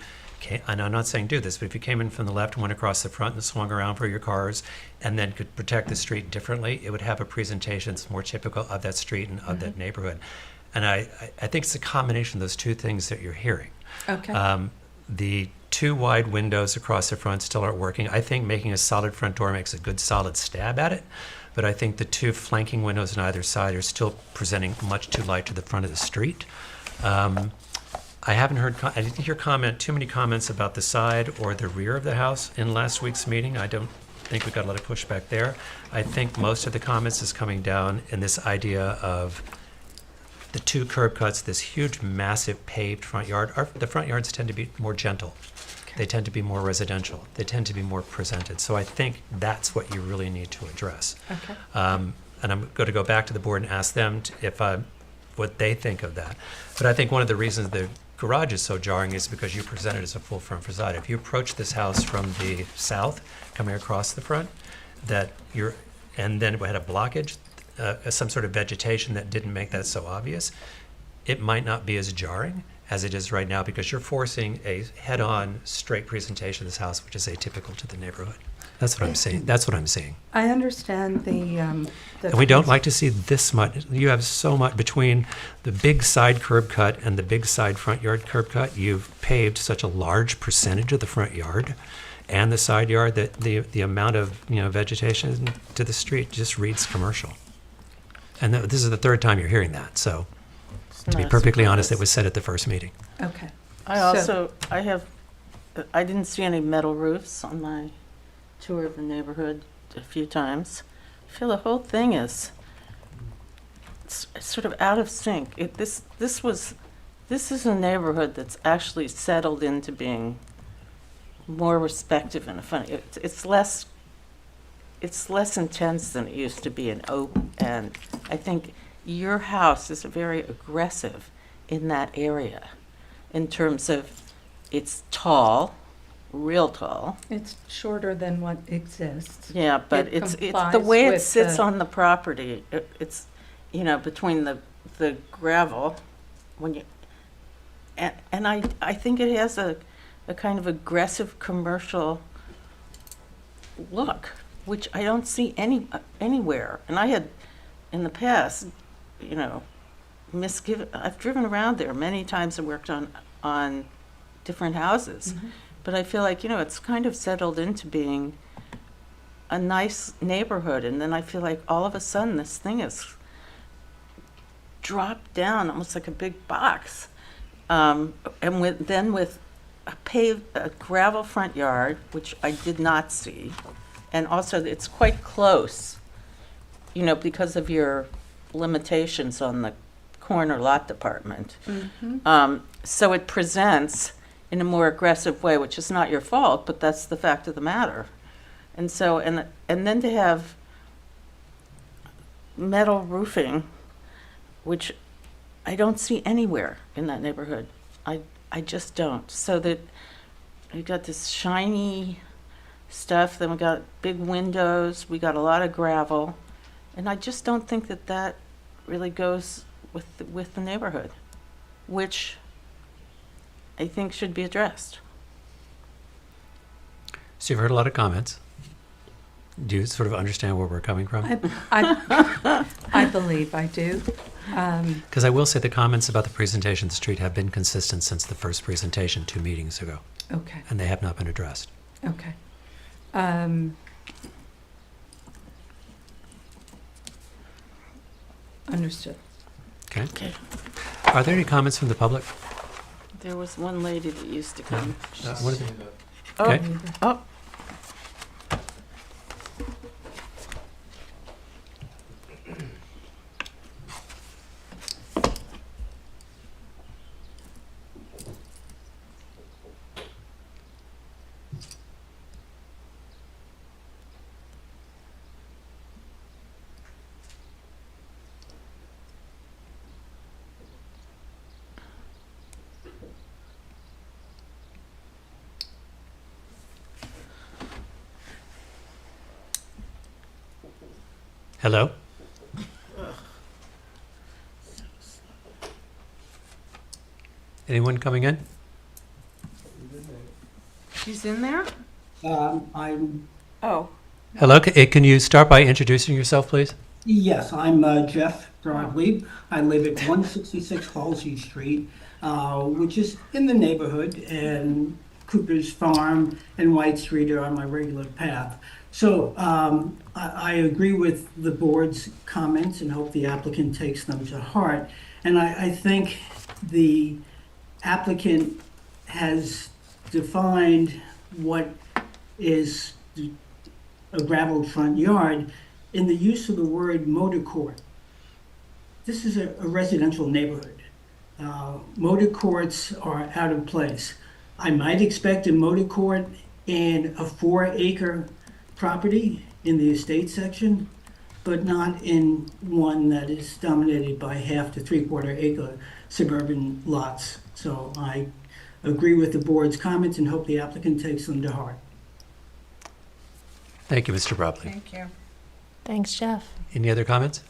and I'm not saying do this, but if you came in from the left and went across the front and swung around for your cars and then could protect the street differently, it would have a presentation that's more typical of that street and of that neighborhood. And I think it's a combination of those 2 things that you're hearing. Okay. The 2 wide windows across the front still aren't working. I think making a solid front door makes a good solid stab at it, but I think the 2 flanking windows on either side are still presenting much too light to the front of the street. I didn't hear too many comments about the side or the rear of the house in last week's meeting. I don't think we got a lot of pushback there. I think most of the comments is coming down in this idea of the 2 curb cuts, this huge, massive paved front yard. The front yards tend to be more gentle. They tend to be more residential. They tend to be more presented. So I think that's what you really need to address. Okay. And I'm going to go back to the board and ask them what they think of that. But I think one of the reasons the garage is so jarring is because you present it as a full front facade. If you approach this house from the south, coming across the front, and then it had a blockage, some sort of vegetation that didn't make that so obvious, it might not be as jarring as it is right now, because you're forcing a head-on, straight presentation of this house, which is atypical to the neighborhood. That's what I'm saying. That's what I'm saying. I understand the. And we don't like to see this much. You have so much between the big side curb cut and the big side front yard curb cut. You've paved such a large percentage of the front yard and the side yard that the amount of vegetation to the street just reads commercial. And this is the third time you're hearing that. So to be Not a perfectly honest, it surprise. was said at the first meeting. Okay. I didn't see any metal roofs on my tour of the neighborhood a few times. I feel the whole thing is it's sort of out of sync. This is a neighborhood that's actually settled into being more respective and funny. It's less intense than it used to be in Oak, and I think your house is very aggressive in that area in terms of it's tall, real tall. It's shorter than what exists. Yeah, but It it's the complies way it with sits the- on the property. It's between the gravel when you and I think it has a kind of aggressive commercial look, which I don't see anywhere. And I had in the past, misgiven. I've driven around there many times and worked on different houses. Mhm. But I feel like, it's kind of settled into being a nice neighborhood. And then I feel like all of a sudden this thing is dropped down almost like a big box. And with a gravel front yard, which I did not see. And also it's quite close, because of your limitations on the corner lot department. So it presents in a more aggressive way, which is not your fault, but that's the fact of the matter. And so, and then to have metal roofing, which I don't see anywhere in that neighborhood. I just don't. So that we got this shiny stuff, then we got big windows, we got a lot of gravel, and I just don't think that really goes with the neighborhood, which I think should be addressed. So you've heard a lot of comments. Do you sort of understand where we're coming from? I believe I do. Because I will say the comments about the presentation of the street have been consistent since the first presentation 2 meetings ago, Okay, and they have not been addressed. okay. Understood. Okay? Okay. Are there any comments from the public? There was one lady that used to come. What is it? Oh, Okay. oh, Hello? Anyone coming in? she's in there? I'm, Oh, Hello, can you start by introducing yourself, please? yes, I'm Jeff Broadleaf. I live at 166 Halsey Street, which is in the neighborhood, and Cooper's Farm and White Street are on my regular path. So I agree with the board's comments and hope the applicant takes them to heart. And I think the applicant has defined what is a graveled front yard in the use of the word motor court. This is a residential neighborhood. Motor courts are out of place. I might expect a motor court in a 4-acre property in the estate section, but not in one that is dominated by 1/2 to 3/4 acre suburban lots. So I agree with the board's comments and hope the applicant takes them to heart. Thank you, Mr. Broadley. thank you. Thanks, Jeff. Any other comments?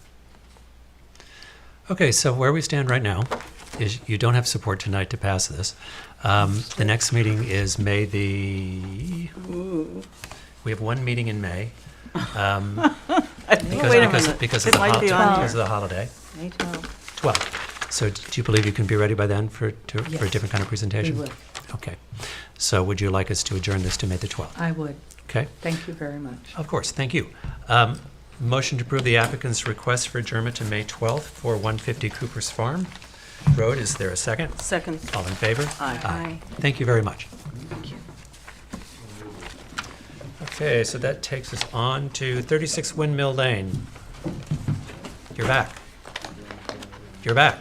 Okay, so where we stand right now is you don't have support tonight to pass this. The next meeting is May the We have one meeting in May. Wait a minute. Because It might be on because of here. the holiday. May 12th. 12. So do you believe you can be ready by then for a different kind of presentation? We would. Okay. So would you like us to adjourn this to May the 12th? I would. Okay. Thank you very much. Of course, thank you. Motion to approve the applicant's request for adjournment to May 12th for 150 Cooper's Farm Road. Is there a second? Second. All in favor? Aye. Thank you very much. Thank you. Okay, so that takes us on to 36 Windmill Lane. You're back. You're back.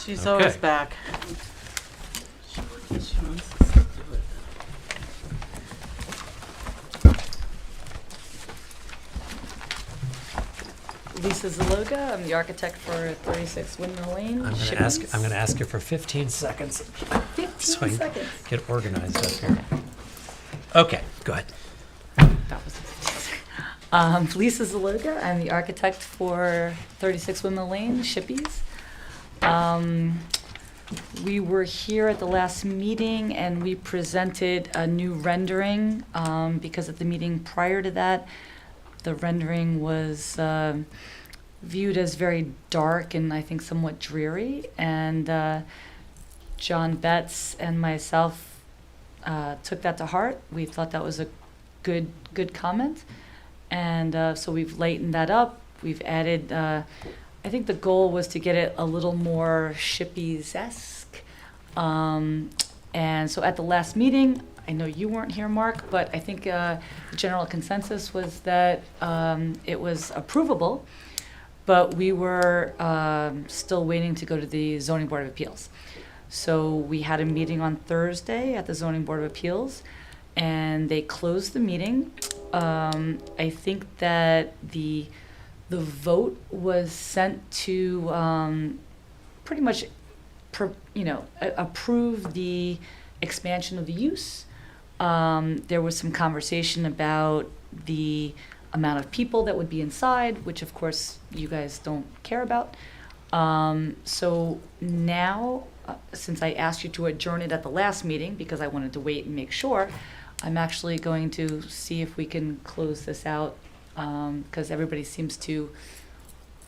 She's Okay. always back. Lisa Zaloga, I'm the architect for 36 Windmill Lane. I'm going to ask you for 15 seconds. 15 so I can seconds. get organized up here. Okay, go ahead. That was Lisa Zaloga, I'm the architect for 36 Windmill Lane, Shippies. We were here at the last meeting and we presented a new rendering because at the meeting prior to that, the rendering was viewed as very dark and I think somewhat dreary. And John Betts and myself took that to heart. We thought that was a good comment. And so we've lightened that up. We've added, I think the goal was to get it a little more Shippies-esque. And so at the last meeting, I know you weren't here, Mark, but I think the general consensus was that it was approvable, but we were still waiting to go to the Zoning Board of Appeals. So we had a meeting on Thursday at the Zoning Board of Appeals, and they closed the meeting. I think that the vote was sent to pretty much, approve the expansion of the use. There was some conversation about the amount of people that would be inside, which of course you guys don't care about. So now, since I asked you to adjourn it at the last meeting because I wanted to wait and make sure, I'm actually going to see if we can close this out because everybody seems to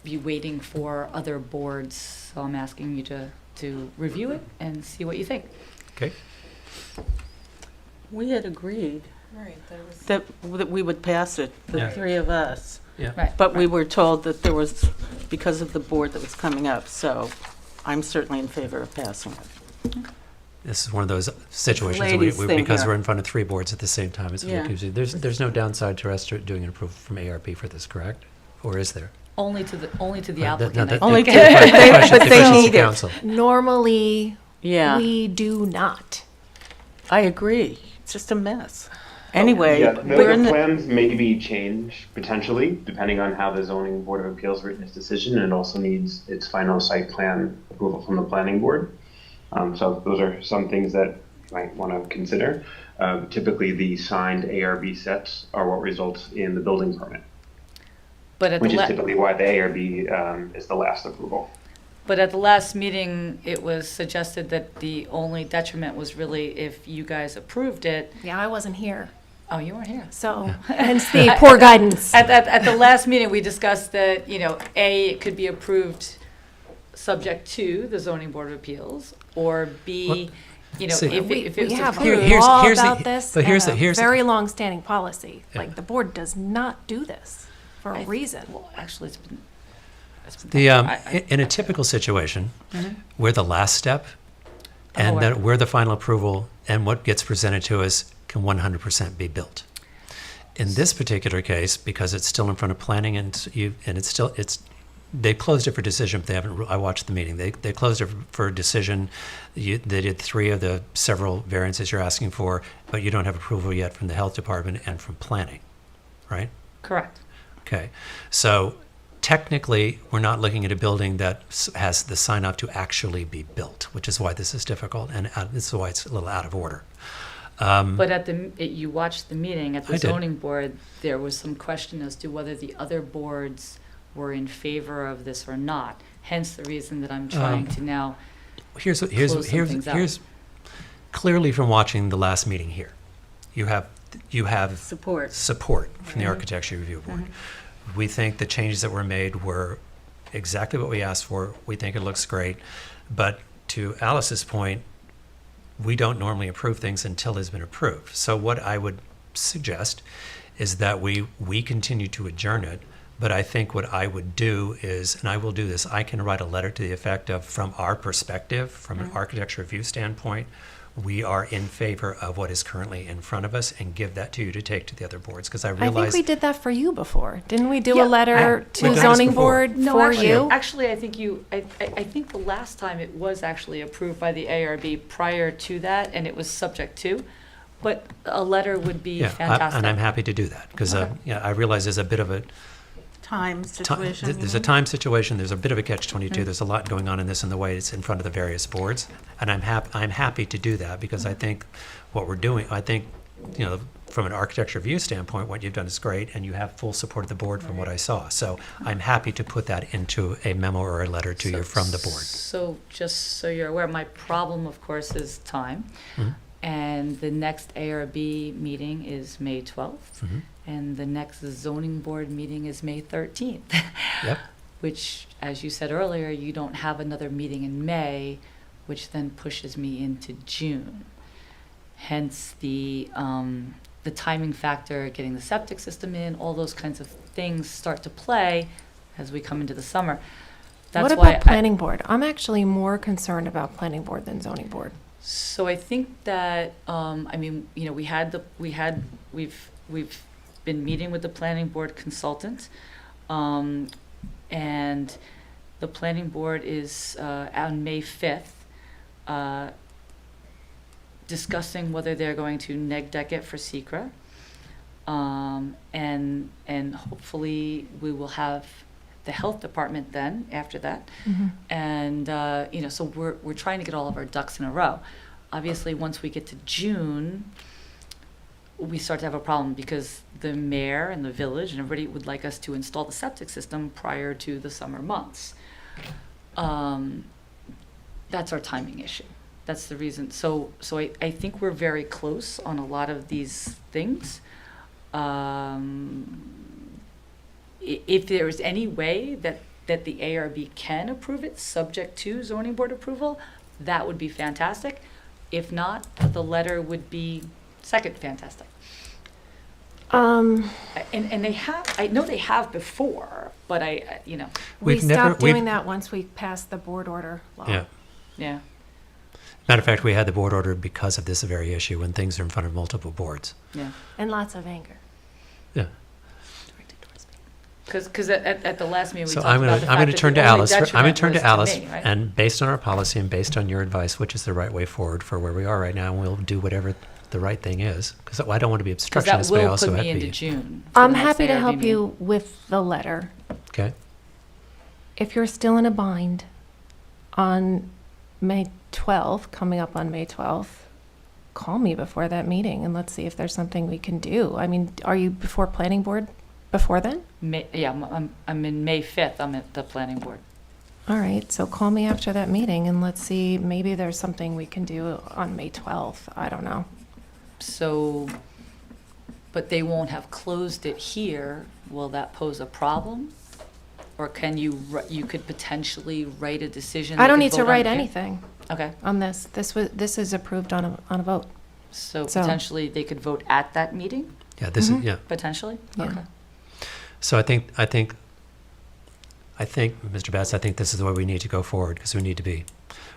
be waiting for other boards. So I'm asking you to review it and see what you think. Okay. We had agreed Right. that we would pass it, the Yeah. three of us. Yeah. Right. But we were told that there was, because of the board that was coming up, so I'm certainly in favor of passing it. This is one of those situations Ladies where thing because here. we're in front of three boards at the same time. Yeah. There's no downside to us doing an approval from ARB for this, correct? Or is there? Only to the No, applicant. that- I Only think. to- the they- question- but the they question's to need it. council. Normally, Yeah, we do not. I agree. It's just a mess. Anyway, Yeah, we're in the the, plans may be changed potentially, depending on how the zoning board of appeals written its decision, and it also needs its final site plan approval from the planning board. So those are some things that you might want to consider. Typically, the signed ARB sets are what results in the building permit, But at which the is typically why the ARB is the last approval. But at the last meeting, it was suggested that the only detriment was really if you guys approved it. Yeah, I wasn't here, Oh, you weren't here. so hence the poor guidance. At the last meeting, we discussed that, A, it could be approved subject to the zoning board of appeals, or B, See- if it We was have approved. Here- a law here's the- about this but here's and the- a very long-standing policy. Yeah. Like, the board does not do this for a reason. Well, actually, it's been. In a typical situation, Mhm. we're the last step, and Oh, then we're the final approval, and what gets presented to us can 100% be built. In this particular case, because it's still in front of planning they closed it for decision, but they haven't, I watched the meeting, they closed it for decision. They did 3 of the several variances you're asking for, but you don't have approval yet from the health department and from planning, right? Correct. Okay, so technically, we're not looking at a building that has the sign up to actually be built, which is why this is difficult, and this is why it's a little out of order. But you watched the meeting at I the did. zoning board, there was some question as to whether the other boards were in favor of this or not. Hence the reason that I'm trying to now. Here's close some things out. clearly from watching the last meeting here, you have you have Support. support from the Architecture Review Board. We think the changes that were made were exactly what we asked for. We think it looks great. But to Alice's point, we don't normally approve things until it's been approved. So what I would suggest is that we continue to adjourn it. But I think what I would do is, and I will do this, I can write a letter to the effect of, from our perspective, from an architecture review standpoint, we are in favor of what is currently in front of us, and give that to you to take to the other boards, because I I realize. think we did that for you before. Didn't we do Yeah, a letter we've to done this zoning before. board for you? Actually, I think I think the last time it was actually approved by the ARB prior to that, and it was subject to, but a letter would be Yeah, fantastic. and I'm happy to do that, because I realize there's a bit of a Time situation. there's a time situation. There's a bit of a catch-22. There's a lot going on in this, and the way it's in front of the various boards, and I'm happy to do that, because I think what we're doing, I think, from an architecture review standpoint, what you've done is great, and you have full support of the board from what I saw. So I'm happy to put that into a memo or a letter to you from the board. So just so you're aware, my problem, of course, is time. Mhm. And the next ARB meeting is May 12th. Mhm. And the next zoning board meeting is May 13th. Yep. Which, as you said earlier, you don't have another meeting in May, which then pushes me into June. Hence the timing factor, getting the septic system in, all those kinds of things start to play as we come into the summer. That's What why about planning board? I'm actually more concerned about planning board than zoning board. So I think that we've been meeting with the planning board consultant, and the planning board is on May 5th discussing whether they're going to neg deck it for secra, and hopefully we will have the health department then after that. And so we're trying to get all of our ducks in a row. Obviously, once we get to June, we start to have a problem, because the mayor and the village and everybody would like us to install the septic system prior to the summer months. That's our timing issue. That's the reason. So I think we're very close on a lot of these things. If there's any way that the ARB can approve it, subject to zoning board approval, that would be fantastic. If not, the letter would be second fantastic. And they have, I know they have before, but We We've never- stopped doing that once we passed the board order law. Yeah. yeah. Matter of fact, we had the board order because of this very issue, when things are in front of multiple boards. Yeah. And lots of anger. Yeah. Because at the last meeting, we So talked I'm about going the to fact that turn the to only Alice. I'm going to detriment turn was to Alice, me, right? and based on our policy and based on your advice, which is the right way forward for where we are right now, we'll do whatever the right thing is. Because I don't want to be Because that obstructionist, but I will also put have me to into be. June. for I'm the next happy to ARB help meeting. you with the letter. Okay. If you're still in a bind on May 12th, coming up on May 12th, call me before that meeting and let's see if there's something we can do. I mean, are you before planning board before then? I'm in May 5th. I'm at the planning board. All right, so call me after that meeting and let's see, maybe there's something we can do on May 12th. I don't know. So, but they won't have closed it here. Will that pose a problem? Or can you could potentially write a decision? I they don't could need to vote on write here? anything Okay, on this. This is approved on a vote. so So- potentially they could vote at that meeting, Yeah, this is, yeah. potentially? Yeah. Okay. So I think, Mr. Bass, I think this is the way we need to go forward, because we need to be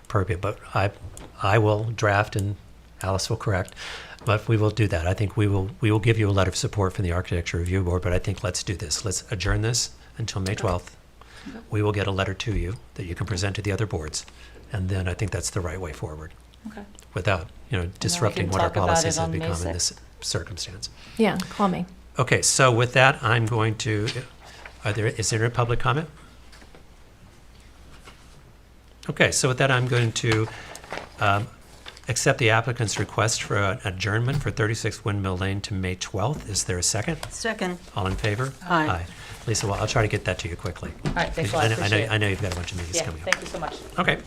appropriate. But I will draft and Alice will correct, but we will do that. I think we will give you a letter of support from the Architecture Review Board, but I think let's do this. Let's adjourn this until May 12th. We will get a letter to you that you can present to the other boards, and then I think that's the right way forward, Okay. without, disrupting what our talk about policies it have on May become in this 6th. circumstance. Yeah, call me. Okay, so with that, I'm going to, is there a public comment? Okay, so with that, I'm going to accept the applicant's request for an adjournment for 36 Windmill Lane to May 12th. Is there a second? Second. All in favor? Aye. Lisa, well, I'll try to get that to you quickly. All right, thanks a lot, appreciate it. I know you've got a bunch of meetings Yeah, coming up. thank you so much. Okay.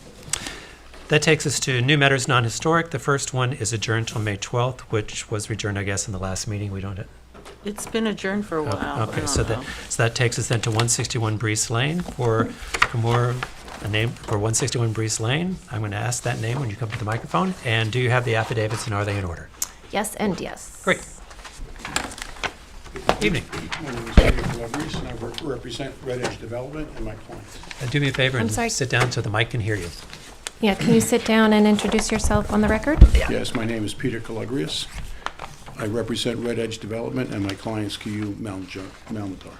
That takes us to new matters non-historic. The first one is adjourned till May 12th, which was adjourned, I guess, in the last meeting. We don't. It's been adjourned for a while. I Okay, don't so know. that takes us then to 161 Breeze Lane for a name for 161 Breeze Lane. I'm going to ask that name when you come to the microphone. And do you have the affidavits and are they in order? Yes and yes. Great. Evening. My name is Peter Calabrese, and I represent Red Edge Development and my clients. Do me a favor I'm and sorry. sit down so the mic can hear you. Yeah, can you sit down and introduce yourself on the record? Yes, my name is Peter Calabrese. I represent Red Edge Development and my clients, KU Malmatar.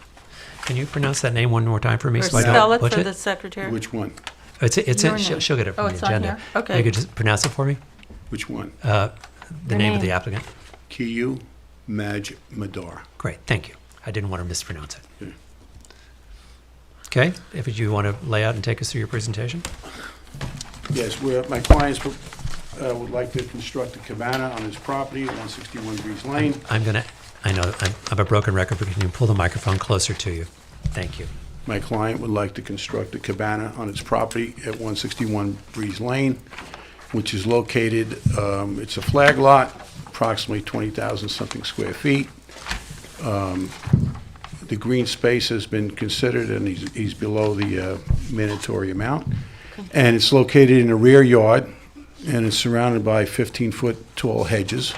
Can you pronounce that name one more time for me Or so I spell don't it butcher for the it? secretary. Which one? Your name. She'll get it Oh, from the it's on agenda. here? Okay. You could just pronounce it for me? Which one? The Your name of the name. applicant. KU Madar. Great, thank you. I didn't want to mispronounce it. Okay. Okay, if you want to lay out and take us through your presentation? Yes, my clients would like to construct a cabana on his property at 161 Breeze Lane. I know, I'm a broken record, but can you pull the microphone closer to you? Thank you. My client would like to construct a cabana on its property at 161 Breeze Lane, which is located, it's a flag lot, approximately 20,000 something square feet. The green space has been considered, and he's below the mandatory amount. And it's located in a rear yard, and it's surrounded by 15-foot tall hedges.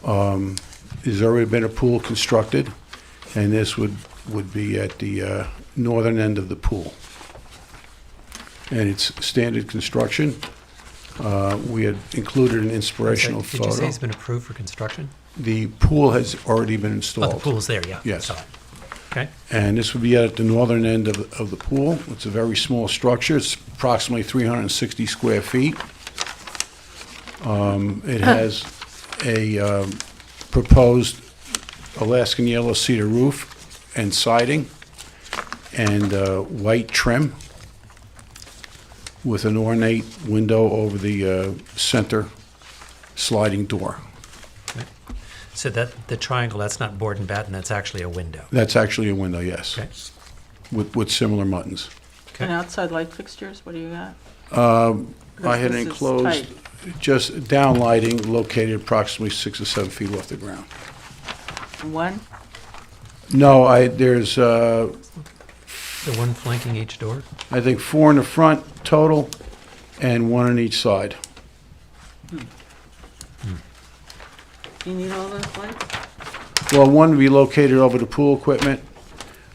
There's already been a pool constructed, and this would be at the northern end of the pool. And it's standard construction. We had included an inspirational Did you say photo. it's been approved for construction? The pool has already been Oh, installed. the pool's there, yeah. Yes. Saw it. Okay, And this would be at the northern end of the pool. It's a very small structure. It's approximately 360 square feet. It has a proposed Alaskan yellow cedar roof and siding and white trim with an ornate window over the center sliding door. so that, the triangle, that's not board and batten, that's actually a window. That's actually a window, yes, Okay, with similar buttons. okay. And outside light fixtures, what do you got? I had This is enclosed tight. just down lighting located approximately 6 or 7 feet off the ground. One? No, there's, The one flanking each door? I think 4 in the front total and 1 on each side. Do you need all those lights? Well, one would be located over the pool equipment,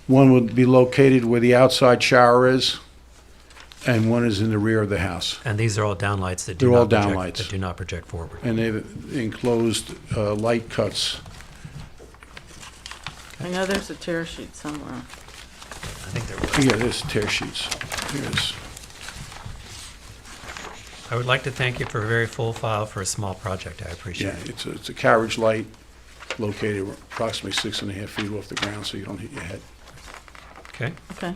one would be located where the outside shower is, and one is in the rear of the house. And these are all downlights that do They're all not project, downlights. that do not project forward. And they've enclosed light cuts. I know there's a tear sheet somewhere. I think there was. Yeah, there's tear sheets. Here's, I would like to thank you for a very full file for a small project. I appreciate yeah, it. it's a carriage light located approximately 6.5 feet off the ground so you don't hit your head. Okay. Okay.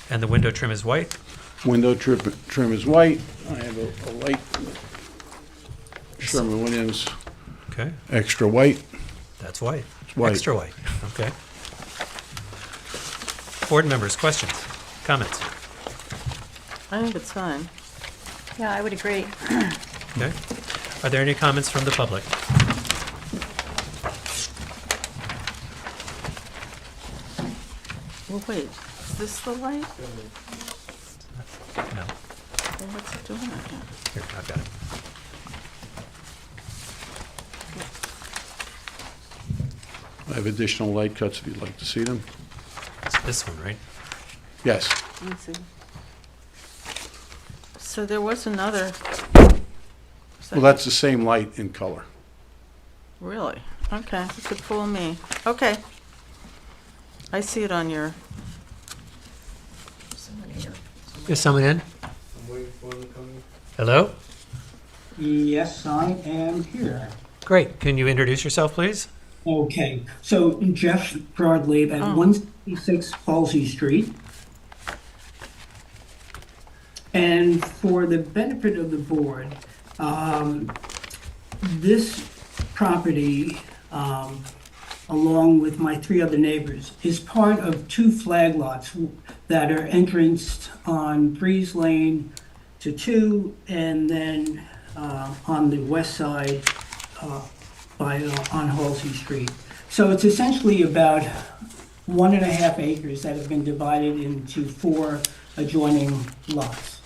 And the window trim is white? Window trim is white. I have a light Sherwin-Williams Okay, extra white. that's white. It's white. Extra white, okay. Board members, questions, comments? I think it's fine. Yeah, I would agree. Okay. Are there any comments from the public? Well, wait, is this the light? No. Well, what's it doing again? Here, I've got it. I have additional light cuts if you'd like to see them. It's this one, right? Yes. Let me see. So there was another. Well, that's the same light in color. Really? Okay, you could fool me. Okay. I see it on your, Is someone in? I'm waiting for them to come in. Hello? Yes, I am here. Great. Can you introduce yourself, please? Okay, so Jeff Broadleib at Oh. 166 Halsey Street. And for the benefit of the board, this property, along with my 3 other neighbors, is part of 2 flag lots that are entranced on Breeze Lane to 2, and then on the west side on Halsey Street. So it's essentially about 1.5 acres that have been divided into 4 adjoining lots.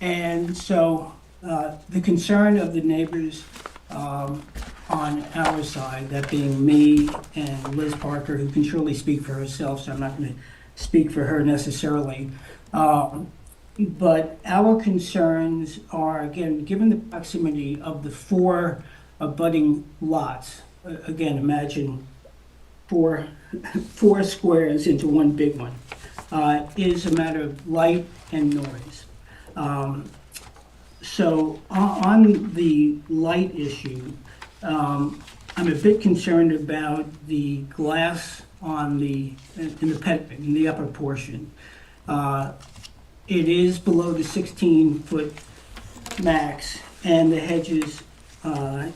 And so the concern of the neighbors on our side, that being me and Liz Parker, who can surely speak for herself, so I'm not going to speak for her necessarily. But our concerns are, again, given the proximity of the 4 abutting lots, again, imagine 4 squares into one big one, is a matter of light and noise. So on the light issue, I'm a bit concerned about the glass in the pediment, in the upper portion. It is below the 16-foot max, and the hedges,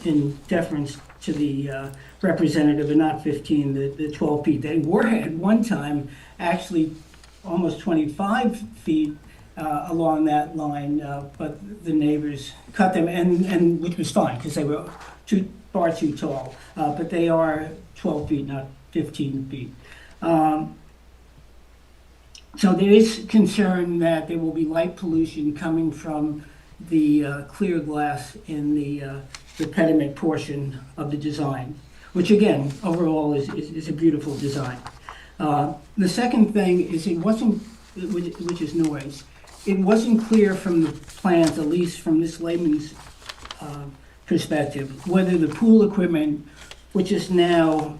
in deference to the representative, are not 15, the 12 feet. They were at one time actually almost 25 feet along that line, but the neighbors cut them, and which was fine because they were far too tall. But they are 12 feet, not 15 feet. So there is concern that there will be light pollution coming from the clear glass in the pediment portion of the design, which again, overall is a beautiful design. The second thing is which is noise. It wasn't clear from the plans, at least from this layman's perspective, whether the pool equipment, which is now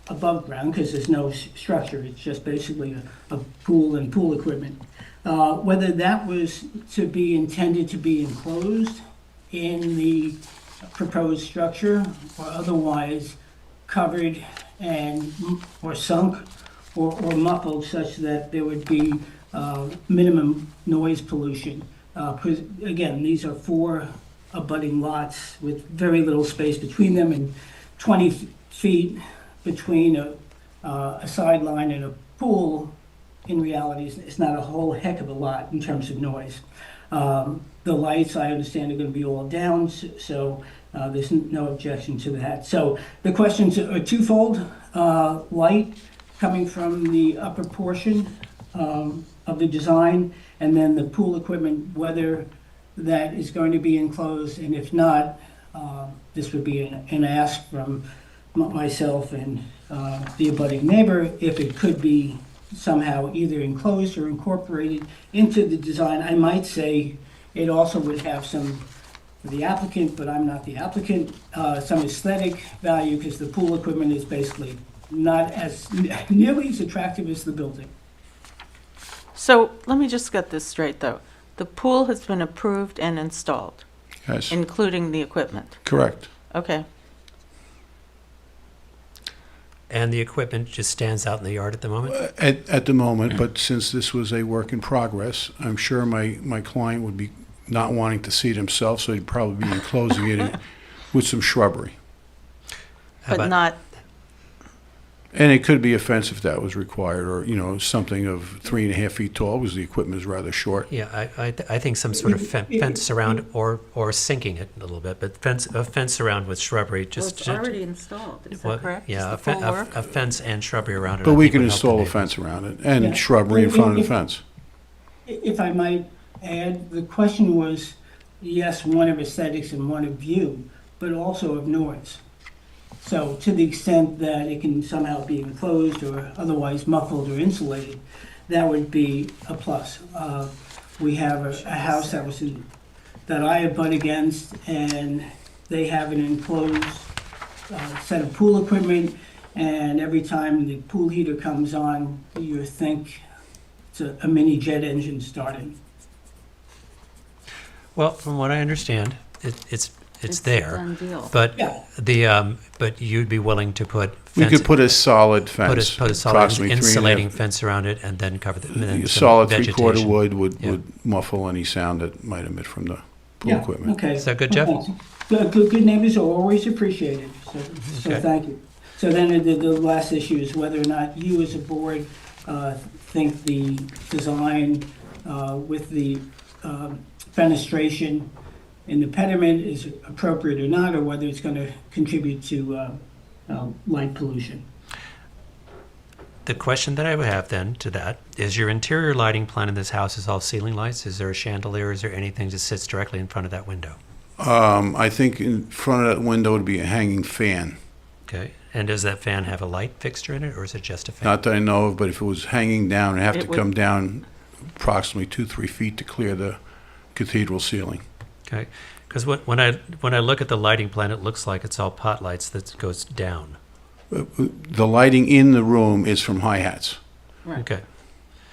above ground because there's no structure, it's just basically a pool and pool equipment, whether that was to be intended to be enclosed in the proposed structure or otherwise covered and or sunk or muffled such that there would be minimum noise pollution. Because again, these are 4 abutting lots with very little space between them, and 20 feet between a sideline and a pool, in reality, is not a whole heck of a lot in terms of noise. The lights, I understand, are going to be all down, so there's no objection to that. So the questions are twofold. Light coming from the upper portion of the design, and then the pool equipment, whether that is going to be enclosed, and if not, this would be an ask from myself and the abutting neighbor if it could be somehow either enclosed or incorporated into the design. I might say it also would have some, for the applicant, but I'm not the applicant, some aesthetic value because the pool equipment is basically not as nearly as attractive as the building. So let me just get this straight, though. The pool has been approved and installed, Yes, including the equipment. correct. Okay. And the equipment just stands out in the yard at the moment? At the moment, but since this was a work in progress, I'm sure my client would be not wanting to see it himself, so he'd probably be enclosing it with some shrubbery. How But about- not, And it could be a fence if that was required, or, something of 3.5 feet tall, because the equipment is rather short. Yeah, I think some sort of fence around or sinking it a little bit, but a fence around with shrubbery, well, just. it's already installed, is Well, that correct? Yeah, Does the pool work? a fence and shrubbery around it. But I we think can would help the install a neighbors. fence around it, and Yeah. shrubbery in front of the fence. If I might add, the question was, yes, one of aesthetics and one of view, but also of noise. So to the extent that it can somehow be enclosed or otherwise muffled or insulated, that would be a plus. We have a house that I abut against, and they have an enclosed set of pool equipment, and every time the pool heater comes on, you think it's a mini jet engine starting. Well, from what I understand, it's It's a there, done deal. but Yeah. but you'd be willing to put We fence, could put a solid fence, put a solid approximately 3.5. insulating fence around it and then cover the and then A some solid three-quarter vegetation. wood would Yeah. muffle any sound that might emit from the pool Yeah, equipment. okay. Is that good, Jeff? Okay. Good neighbors are always appreciated, so Okay. thank you. So then the last issue is whether or not you as a board think the design with the fenestration in the pediment is appropriate or not, or whether it's going to contribute to light pollution. The question that I would have then to that is your interior lighting plan in this house is all ceiling lights? Is there a chandelier? Is there anything that sits directly in front of that window? I think in front of that window would be a hanging fan. Okay. And does that fan have a light fixture in it, or is it just a fan? Not that I know of, but if it was hanging down, it'd have It to would- come down approximately 2-3 feet to clear the cathedral ceiling. Okay. Because when I look at the lighting plan, it looks like it's all pot lights that goes down. The lighting in the room is from hi-hats. Okay.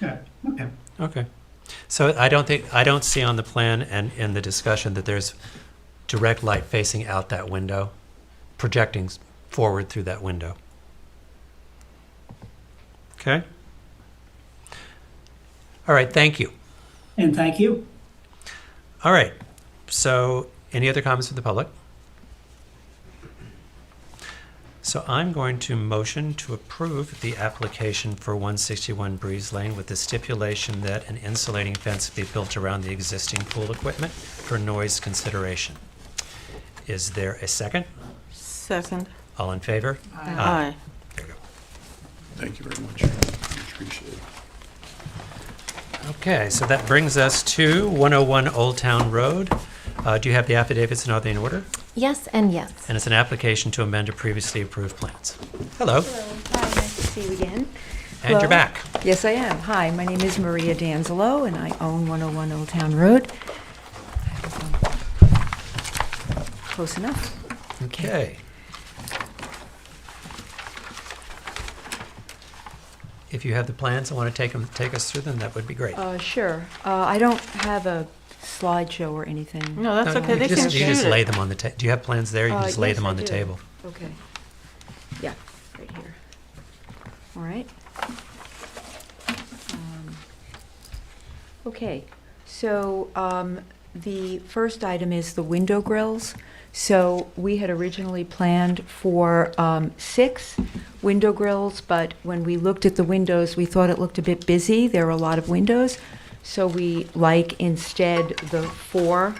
Yeah, okay. Okay. So I don't see on the plan and in the discussion that there's direct light facing out that window, projecting forward through that window. Okay? All right, thank you. And thank you. All right, so any other comments from the public? So I'm going to motion to approve the application for 161 Breeze Lane with the stipulation that an insulating fence be built around the existing pool equipment for noise consideration. Is there a second? Second. All in favor? Aye. There you go. Thank you very much. Much appreciated. Okay, so that brings us to 101 Old Town Road. Do you have the affidavits and are they in order? Yes and yes. And it's an application to amend a previously approved plans. Hello, Hi, nice to see you again. and you're Hello. back. Yes, I am. Hi, my name is Maria D'Angelo, and I own 101 Old Town Road. Close enough. Okay. If you have the plans and want to take us through them, that would be great. Sure. I don't have a slideshow or anything. No, that's No, okay. They you can just, you just shoot lay it. them on the table. Do you have plans there? You can just lay Yes, them on I the do. table. Okay. Yeah, right here. All right. Okay, so the first item is the window grills. So we had originally planned for 6 window grills, but when we looked at the windows, we thought it looked a bit busy. There were a lot of windows. So we like instead the 4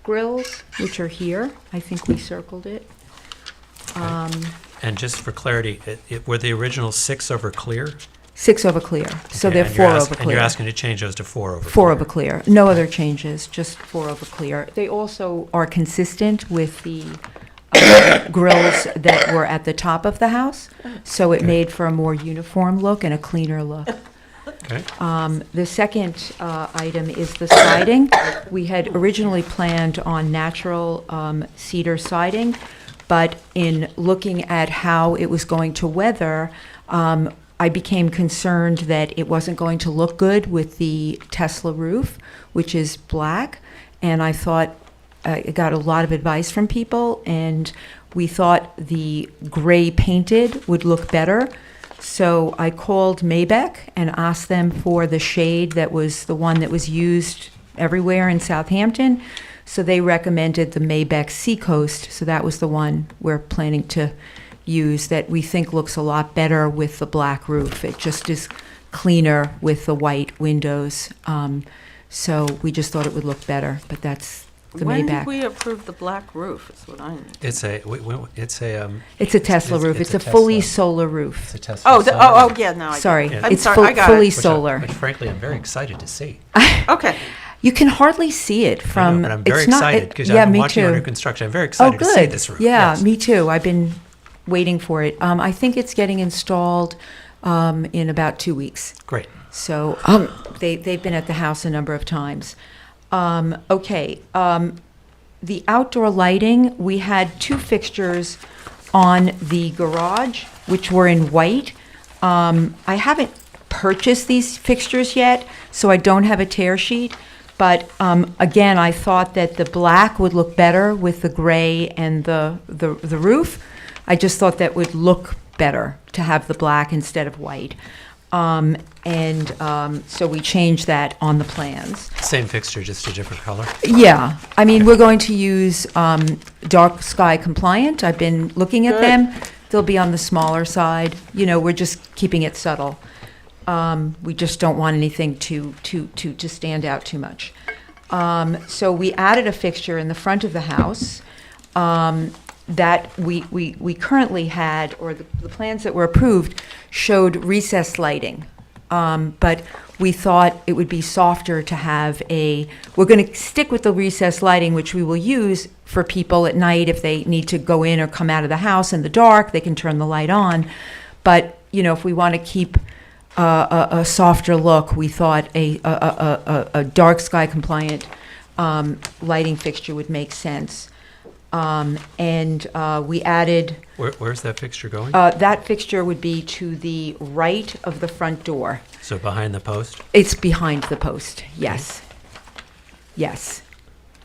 grills, which are here. I think we circled it. And just for clarity, were the original 6 over clear? 6 over clear, so Okay, they're and 4 you're over clear. And you're asking to change those to 4 over 4 clear. over clear. No other changes, just 4 over clear. They also are consistent with the grills that were at the top of the house, so it Okay. made for a more uniform look and a cleaner look. Okay. The second item is the siding. We had originally planned on natural cedar siding, but in looking at how it was going to weather, I became concerned that it wasn't going to look good with the Tesla roof, which is black. And I thought, I got a lot of advice from people, and we thought the gray painted would look better. So I called Maybach and asked them for the shade that was the one that was used everywhere in Southampton. So they recommended the Maybach Seacoast. So that was the one we're planning to use, that we think looks a lot better with the black roof. It just is cleaner with the white windows. So we just thought it would look better, but that's the When Maybach. did we approve the black roof, is what I need. It's a It's a Tesla roof. It's a fully solar roof. It's a Tesla. Oh, solar. yeah, no, I get it. Sorry, Yeah. I'm it's sorry, I got fully it. solar. Which frankly, I'm very excited to see. Okay. You can hardly see it I know, from. but I'm very it's not- excited it- because yeah, I've been me watching too. under construction. I'm very Oh, excited to see good. this roof. Yeah, Yes. me too. I've been waiting for it. I think it's getting installed in about 2 weeks. Great. So they've been at the house a number of times. Okay. The outdoor lighting, we had 2 fixtures on the garage, which were in white. I haven't purchased these fixtures yet, so I don't have a tear sheet. But again, I thought that the black would look better with the gray and the roof. I just thought that would look better to have the black instead of white. So we changed that on the plans. Same fixture, just a different color. Yeah, I mean, we're going to use dark sky compliant. I've been looking at Good. them. They'll be on the smaller side. You know, we're just keeping it subtle. We just don't want anything to stand out too much. So we added a fixture in the front of the house that we currently had, or the plans that were approved showed recessed lighting. But we thought it would be softer to have we're going to stick with the recessed lighting, which we will use for people at night if they need to go in or come out of the house in the dark, they can turn the light on. But, you know, if we want to keep a softer look, we thought a dark sky compliant lighting fixture would make sense. And we added, Where's that fixture going? that fixture would be to the right of the front door. So behind the post? It's behind the post, yes. Yes.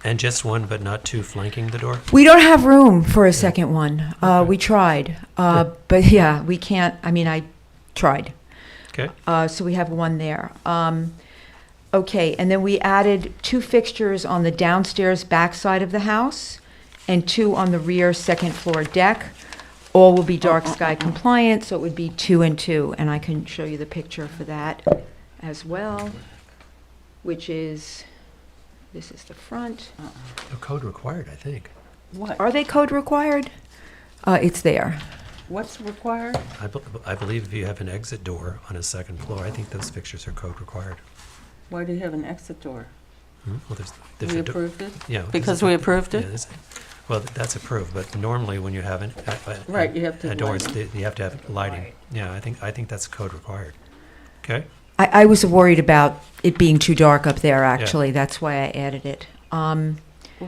And just one, but not two flanking the door? We don't have room for a second one. We tried, but yeah, we can't, I mean, I tried. Okay. So we have one there. Okay, and then we added 2 fixtures on the downstairs backside of the house and 2 on the rear second floor deck. All will be dark sky compliant, so it would be 2 and 2, and I can show you the picture for that as well, which is, this is the front. No code required, I think. What? Are they code required? It's there. What's required? I believe if you have an exit door on a second floor, I think those fixtures are code required. Why do you have an exit door? Well, there's We a do- approved it? Yeah. Because there's a- we approved it? Yeah, well, that's approved, but normally when you have Right, you have to have doors, lighting. you have to have lighting. Yeah, I think that's code required. Okay. I was worried about it being too dark up there, actually. That's why I added it.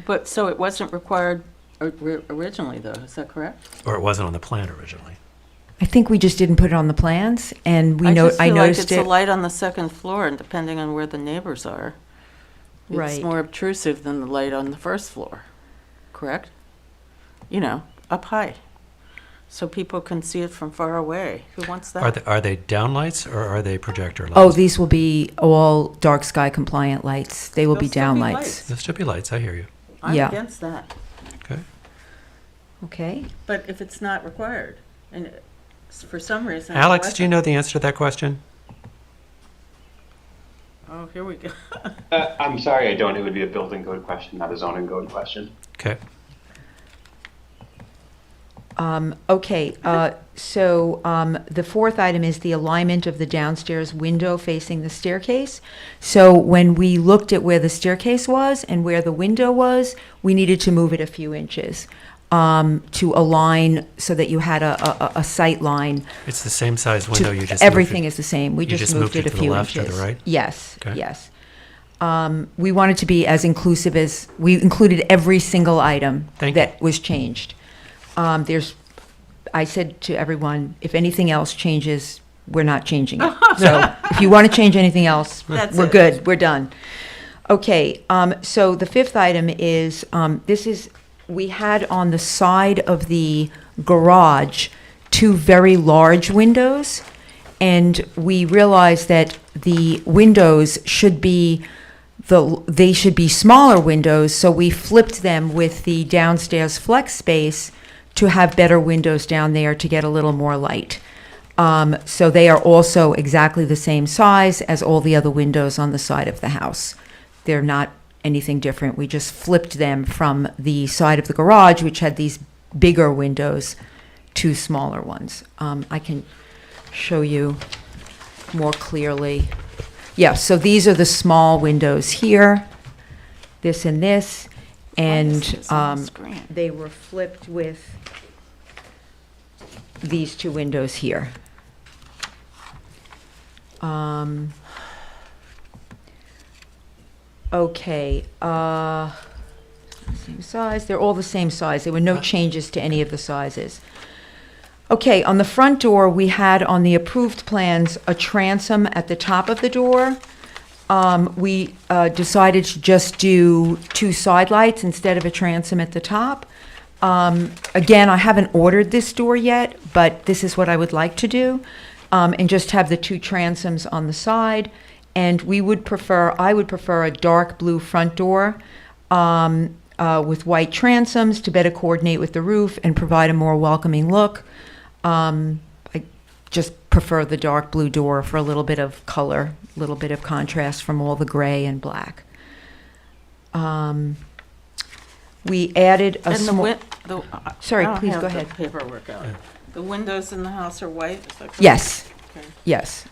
But, so it wasn't required originally, though, is that correct? Or it wasn't on the plan originally. I think we just didn't put it on the plans, and I I noticed feel like it. it's a light on the second floor, and depending on where the neighbors are, it's Right. more obtrusive than the light on the first floor, correct? You know, up high, so people can see it from far away. Who wants that? Are they downlights or are they projector lights? Oh, these will be all dark sky compliant lights. They will They'll be still be downlights. lights. There'll still be lights, I hear you. I'm yeah. against that, Okay. Okay. but if it's not required, and for some reason. it Alex, do you wasn't. know the answer to that question? Oh, here we go. I'm sorry, I don't. It would be a building code question, not a zoning code question. Okay. Okay, so the 4th item is the alignment of the downstairs window facing the staircase. So when we looked at where the staircase was and where the window was, we needed to move it a few inches to align so that you had a sight line. It's the same size window, you just Everything moved is the same. We you just moved it a to the few left inches. or the right? Yes, Okay. yes. We wanted to be as inclusive as, we included every single item Thank you. that was changed. I said to everyone, if anything else changes, we're not changing it. So if you want to change anything else, That's we're it. good, we're done. Okay, so the 5th item is, we had on the side of the garage 2 very large windows, and we realized that the windows should be they should be smaller windows, so we flipped them with the downstairs flex space to have better windows down there to get a little more light. So they are also exactly the same size as all the other windows on the side of the house. They're not anything different. We just flipped them from the side of the garage, which had these bigger windows, to smaller ones. I can show you more clearly. Yeah, so these are the small windows here, this and this, and this is on the screen? they were flipped with these 2 windows here. Okay, same size, they're all the same size. There were no changes to any of the sizes. Okay, on the front door, we had on the approved plans a transom at the top of the door. We decided to just do 2 side lights instead of a transom at the top. Again, I haven't ordered this door yet, but this is what I would like to do, and just have the 2 transoms on the side. And I would prefer a dark blue front door with white transoms to better coordinate with the roof and provide a more welcoming look. I just prefer the dark blue door for a little bit of color, a little bit of contrast from all the gray and black. We added a And the small, win, Sorry, I don't please have go the ahead. paperwork out. The windows in the house are white, is that correct? Yes, Okay. yes.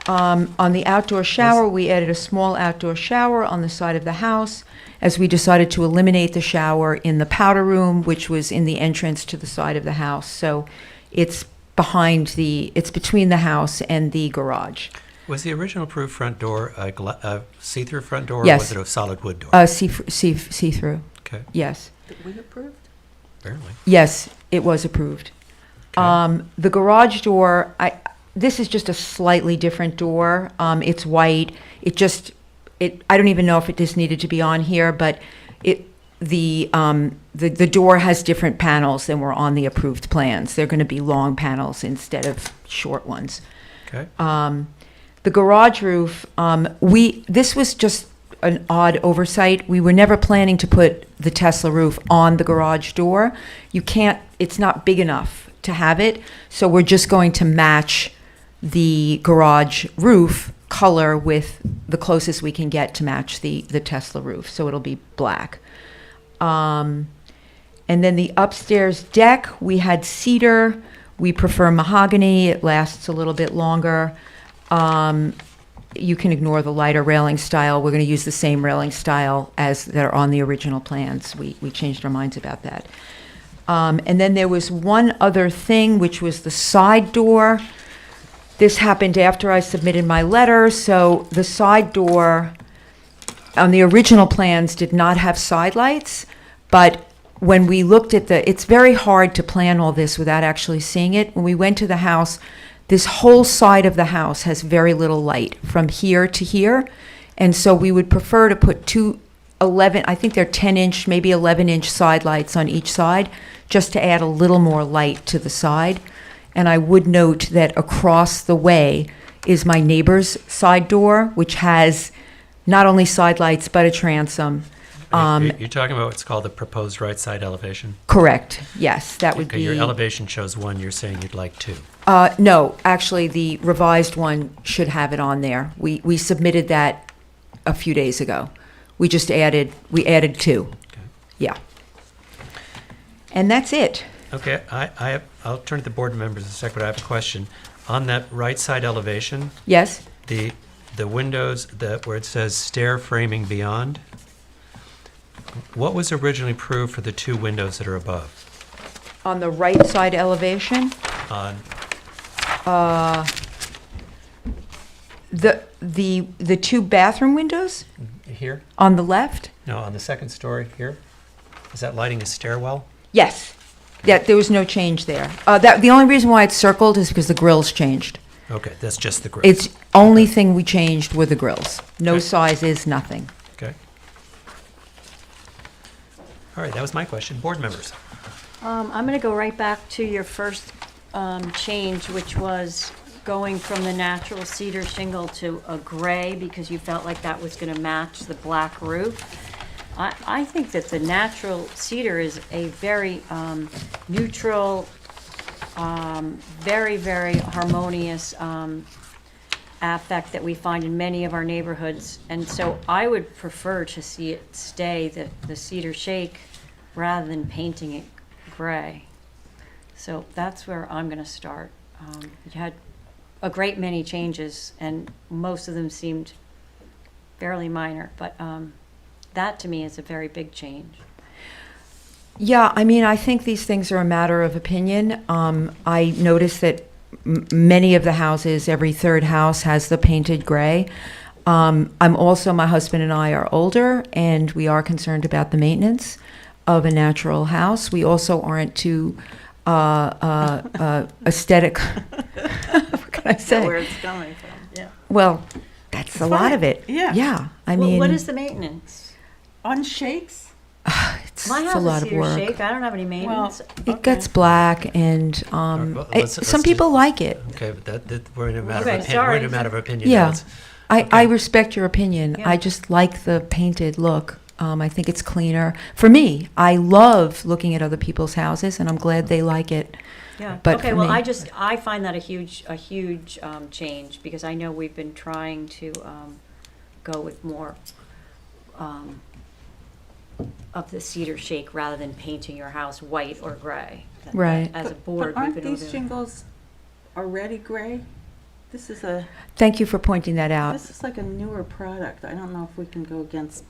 On the outdoor shower, we added a small outdoor shower on the side of the house, as we decided to eliminate the shower in the powder room, which was in the entrance to the side of the house. So it's it's between the house and the garage. Was the original approved front door a see-through front door? Yes. Or was it a solid wood door? See-through, Okay, yes. That we approved? apparently. Yes, it was approved. Okay. The garage door, this is just a slightly different door. It's white. I don't even know if it just needed to be on here, but the door has different panels than were on the approved plans. They're going to be long panels instead of short ones. Okay. The garage roof, this was just an odd oversight. We were never planning to put the Tesla roof on the garage door. It's not big enough to have it, so we're just going to match the garage roof color with the closest we can get to match the Tesla roof, so it'll be black. And then the upstairs deck, we had cedar. We prefer mahogany. It lasts a little bit longer. You can ignore the lighter railing style. We're going to use the same railing style as that are on the original plans. We changed our minds about that. And then there was one other thing, which was the side door. This happened after I submitted my letter, so the side door on the original plans did not have side lights, but when we looked at it's very hard to plan all this without actually seeing it. When we went to the house, this whole side of the house has very little light from here to here, and so we would prefer to put two 11, I think they're 10-inch, maybe 11-inch side lights on each side, just to add a little more light to the side. And I would note that across the way is my neighbor's side door, which has not only side lights, but a transom. You're talking about what's called the proposed right side elevation? Correct, yes, that would Okay, be. your elevation shows one, you're saying you'd like two. No, actually, the revised one should have it on there. We submitted that a few days ago. We added two. Okay. Yeah. And that's it. Okay, I'll turn to the board members in a second, but I have a question. On that right side elevation, Yes? the windows where it says stair framing beyond, what was originally approved for the two windows that are above? On the right side elevation, On, the two bathroom windows here? on the left? No, on the second story here? Is that lighting a stairwell? Yes. Yeah, there was no change there. The only reason why it's circled is because the grills changed. Okay, that's just the grid. It's only thing we changed were the grills. No Okay. sizes, nothing. Okay. All right, that was my question. Board members? I'm going to go right back to your first change, which was going from the natural cedar shingle to a gray because you felt like that was going to match the black roof. I think that the natural cedar is a very neutral, very, very harmonious affect that we find in many of our neighborhoods. And so I would prefer to see it stay the cedar shake rather than painting it gray. So that's where I'm going to start. You had a great many changes, and most of them seemed fairly minor, but that to me is a very big change. Yeah, I mean, I think these things are a matter of opinion. I noticed that many of the houses, every third house has the painted gray. My husband and I are older, and we are concerned about the maintenance of a natural house. We also aren't too aesthetic. What can I say? Where it's coming from, yeah. Well, that's a lot of it. Yeah. Yeah, I Well, mean, what is the maintenance? On shakes? it's My a house lot is of cedar work. shake. I don't have any maintenance. It gets black, and well, let's some people like it. Okay, but we're in a matter Okay, of opinion. We're in a sorry. matter of opinion. Yeah. now. It's- I okay. respect your opinion. Yeah. I just like the painted look. I think it's cleaner. For me, I love looking at other people's houses, and I'm glad they like it. Yeah. But Okay. for Well, me- I find that a huge change because I know we've been trying to go with more of the cedar shake rather than painting your house white or gray. Right. As a But board, we've aren't been these over. shingles already gray? This is a, Thank you for pointing that out. this is like a newer product. I don't know if we can go against,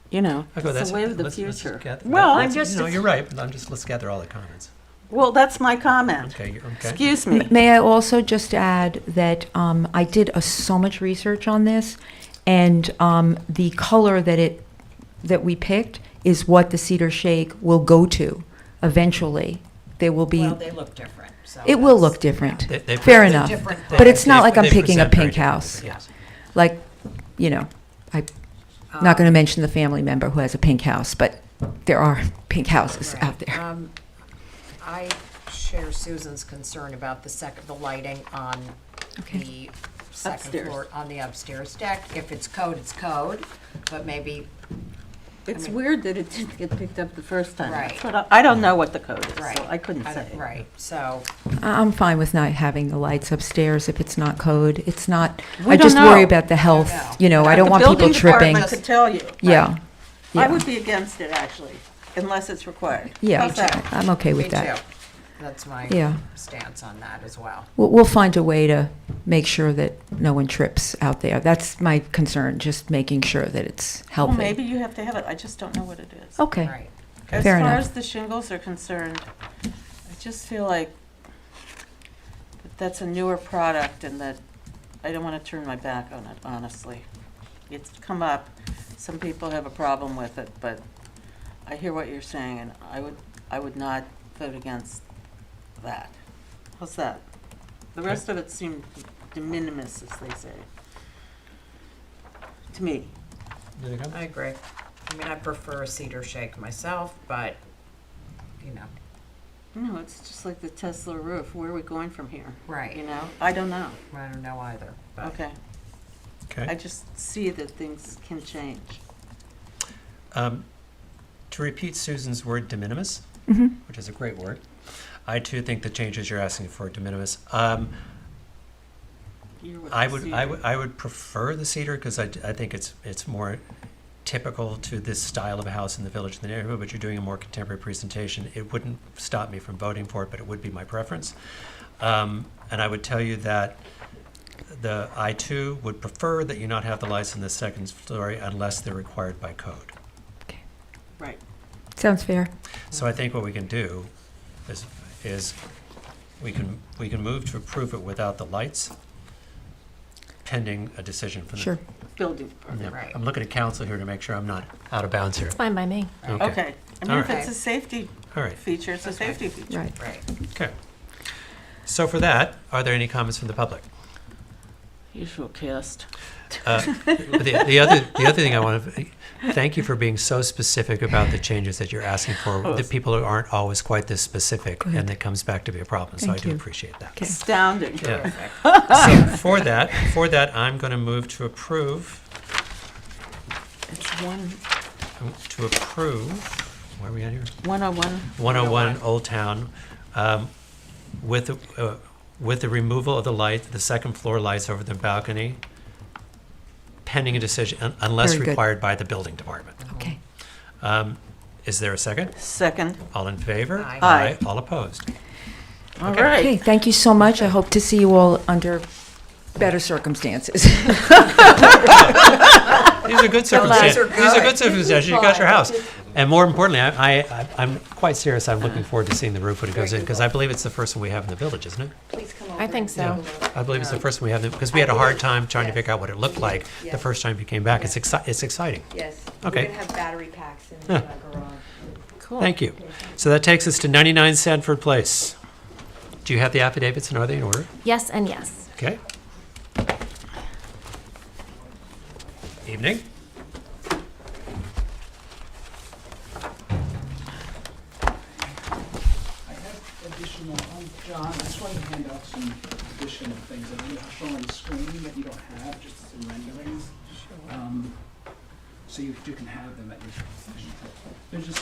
you know, Okay, it's the way of the let's future. gather- Well, let's- I'm just, No, you're right, but let's gather all the comments. well, that's my comment. Okay, okay. Excuse me. May I also just add that I did so much research on this, and the color that we picked is what the cedar shake will go to eventually. There will be. Well, they look different, so. It will that's- look different. They- Fair It's a enough. different But it's not They- like I'm they picking a present very pink house. differently, yes. Like, I'm not going to mention the family member who has a pink house, but there are pink houses Right. out there. I share Susan's concern about the lighting on Okay. the second Upstairs. floor, on the upstairs deck. If it's code, it's code, but maybe, It's weird that it didn't get picked up the first time. Right. That's what I don't know what the code is, right. so I couldn't I say. don't- Right, so, I'm fine with not having the lights upstairs if it's not code. It's not, We I don't just worry know. about the health, know. you know, I don't The want people building tripping. department could tell you. Yeah. I Yeah. would be against it, actually, unless it's required. Yeah, How's that? I'm okay me with that. too. That's my Yeah. stance on that as well. We'll find a way to make sure that no one trips out there. That's my concern, just making sure that it's Well, healthy. maybe you have to have it, I just don't know what it is. Okay, Right. As fair far enough. as the shingles are concerned, I just feel like that that's a newer product and that I don't want to turn my back on it, honestly. It's come up, some people have a problem with it, but I hear what you're saying, and I would not vote against that. How's that? The rest of it seemed de minimis, as they say. To me. Any comments? I agree. I mean, I prefer a cedar shake myself, but, you know, No, it's just like the Tesla roof. Where are we going from here? right. You know? I don't know. I don't know either, but. Okay. I Okay. just see that things can change. To repeat Susan's word, de minimis, Mhm. which is a great word, I too think the changes you're asking for are de minimis. You're with I the would, cedar. I would prefer the cedar because I think it's more typical to this style of a house in the village, in the neighborhood, but you're doing a more contemporary presentation. It wouldn't stop me from voting for it, but it would be my preference. And I would tell you that I too would prefer that you not have the lights in the second story unless they're required by code. Right. Sounds fair. So I think what we can do is we can move to approve it without the lights, pending a decision from the. Sure. Building department. Yeah. Right. I'm looking at council here to make sure I'm not out of bounds here. It's fine by me. Okay. I mean, All if right. it's a safety All right, feature, it's a safety feature. Right. Right. okay. So for that, are there any comments from the public? Usual cast. The other thing I want to, thank you for being so specific about the changes that you're asking for. The people who aren't always quite this specific, Go ahead. and it comes back to be a problem, so I Thank do you. appreciate that. Okay. Astounding. Yeah. So for that, I'm going to move to approve, It's one, where are we at here? 101. 101 Old Town, with the removal of the second floor lights over the balcony, pending a decision, unless Very good. required by the building department. Okay. Is there a second? Second. All in favor? Aye. Aye. All opposed? All Okay. right. Okay, thank you so much. I hope to see you all under better circumstances. These are good circumstances. are These are good good. circumstances. You got your house. And more importantly, I'm quite serious. I'm looking forward to seeing the roof when it goes in, because I believe it's the first one we have in the village, isn't it? Please come over. I think so. I believe it's the first one we have, because we had a hard time trying to figure out what it looked like the Yes. first time you came back. It's exciting. Yes. Okay. We're gonna have battery packs in Huh. the garage. Cool. Thank you. So that takes us to 99 Sanford Place. Do you have the affidavits and are they in order? Yes and yes. Okay. Evening. I have additional, John, I just wanted to hand out some additional things that I'm showing on the screen that you don't have, just some renderings. So you can have them at your fingertips. They're just.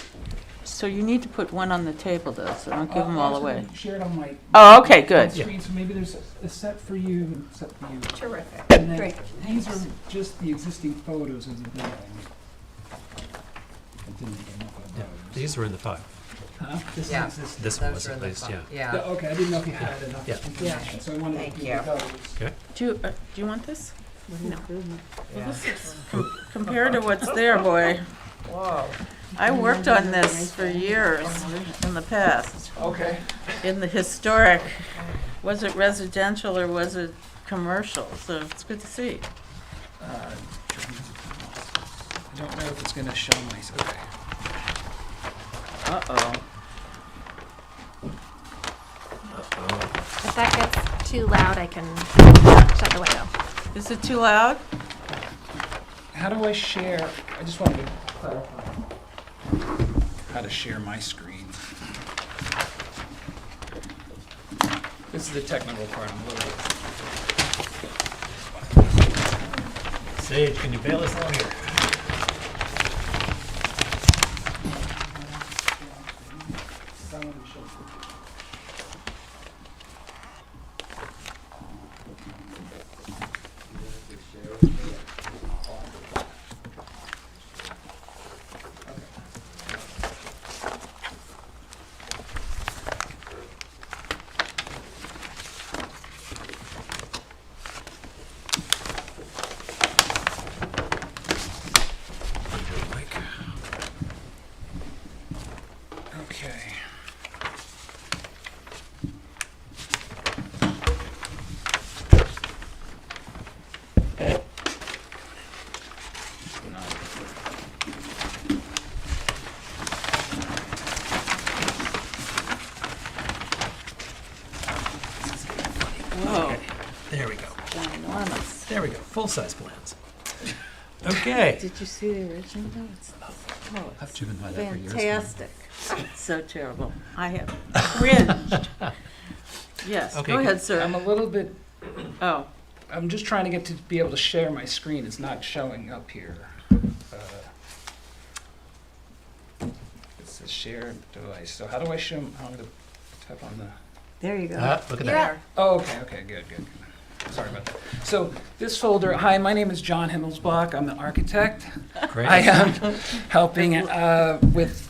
So you need to put one on the table, though, so don't give them I all was away. gonna share it on my. Oh, okay, good. Screen, so maybe there's a set for you and a set for you. Terrific. And then Great. these are just the existing photos of the building. Yeah, these were in the file. Huh? This Yeah. is this. This one Those was are at the least, fun- yeah. Yeah. Okay, I didn't know if you had enough Yeah. information, so I wanted Thank to you. go. Okay. Do you want this? No. Well, this is compared to what's there, boy. Whoa. I worked on this for years in the past, Okay. in the historic. Was it residential or was it commercial? So it's good to see. I don't know if it's gonna show my, okay. Uh-oh. If that gets too loud, I can shut the window. Is it too loud? How do I share, I just wanted to clarify how to share my screen. This is the technical part, I'm a little bit. Sage, can you bail us out here? Okay. Whoa, There we go. enormous. There we go. Full-size plans. Okay. Did you see the original though? It's I've driven by that for years. fantastic. It's so terrible. I have cringed. Yes, Okay, go good. ahead, sir. I'm a little bit, Oh, I'm just trying to get to be able to share my screen, it's not showing up here. It says share device, so how do I show, I'm gonna tap on the. There you go. Look at You're that. up. Oh, okay, good. Sorry about that. So this folder, hi, my name is John Himmelsbach. I'm the architect. Great. I am helping with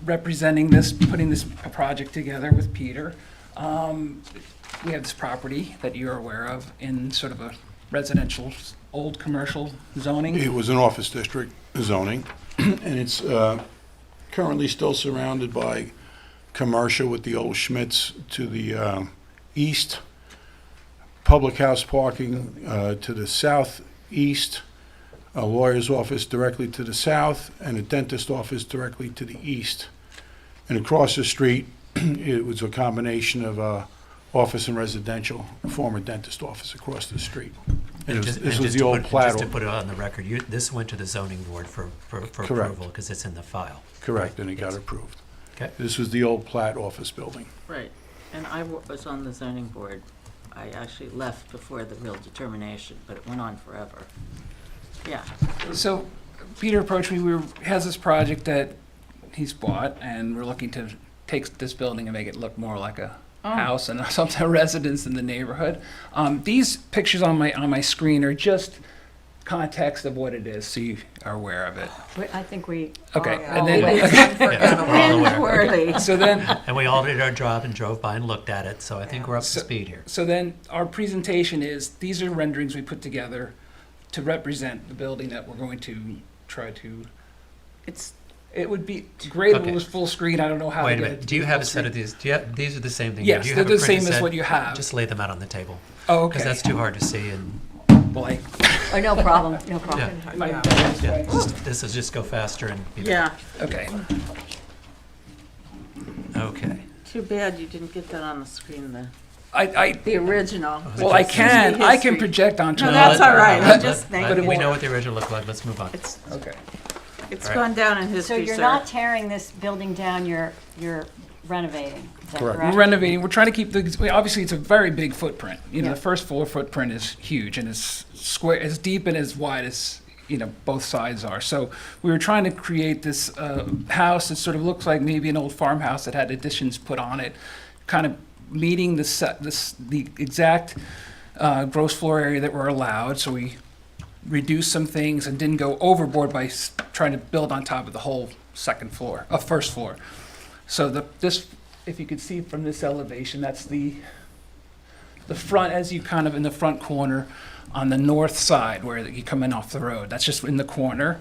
representing this, putting this project together with Peter. We have this property that you're aware of in sort of a residential, old commercial zoning. It was an office district zoning, and it's currently still surrounded by commercial with the old Schmitz to the east, public house parking to the southeast, a lawyer's office directly to the south, and a dentist office directly to the east. And across the street, it was a combination of office and residential, a former dentist office across the street. And this was the old plat. Just to put it on the record, this went to the zoning board for approval because it's in the file. Correct, and it got Yes. approved. Okay. This was the old plat office building. right. And I was on the zoning board. I actually left before the real determination, but it went on forever. Yeah. So Peter approached me, has this project that he's bought, and we're looking to take this building and make it look more like a house and something, residents in the neighborhood. These pictures on my screen are just context of what it is, so you are aware of it. I think we. Okay, are and then- always- Yeah, we're all aware. Cringeworthy. So then, And we all did our job and drove by and looked at it, so I think we're up to speed here. so then our presentation is, these are renderings we put together to represent the building that we're going to try to, It's, it would be great if Okay. it was full screen, I don't know how to Wait a get it minute, to do you be have full a set of screen. these? Do you have, these are the same thing? Yes, Do you they're have a the same printed as set? what you have. Just lay them out on the table, Oh, because okay. that's too hard to see and, Boy. Oh, no problem, no problem. yeah. It might be better this Yeah, way. this will just go faster and be better. yeah, Okay. Okay. too bad you didn't get that on the screen, I the original. well, I which is can history. project onto No, it. that's all right. I'm just But thinking. we know what the original looked like, let's move on. It's Okay. It's All right. gone down in So history, you're sir. not tearing this building down, you're renovating, is that Correct. correct? We're renovating. We're trying to keep obviously it's a very big footprint. You know, Yeah. the first floor footprint is huge and it's square, as deep and as wide as, both sides are. So we were trying to create this house that sort of looks like maybe an old farmhouse that had additions put on it, kind of meeting the exact gross floor area that we're allowed. So we reduced some things and didn't go overboard by trying to build on top of the whole first floor. So this, if you could see from this elevation, that's the front, as you kind of in the front corner on the north side where you come in off the road. That's just in the corner.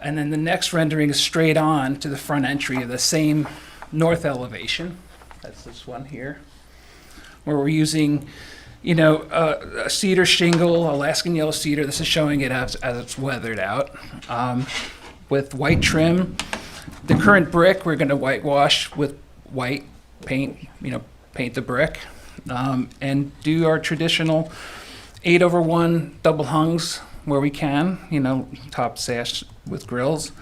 And then the next rendering is straight on to the front entry of the same north elevation. That's this one here, where we're using, a cedar shingle, Alaskan yellow cedar. This is showing it as it's weathered out, with white trim. The current brick, we're going to whitewash with white paint, paint the brick, and do our traditional 8/1 double hungs where we can, top sash with grills.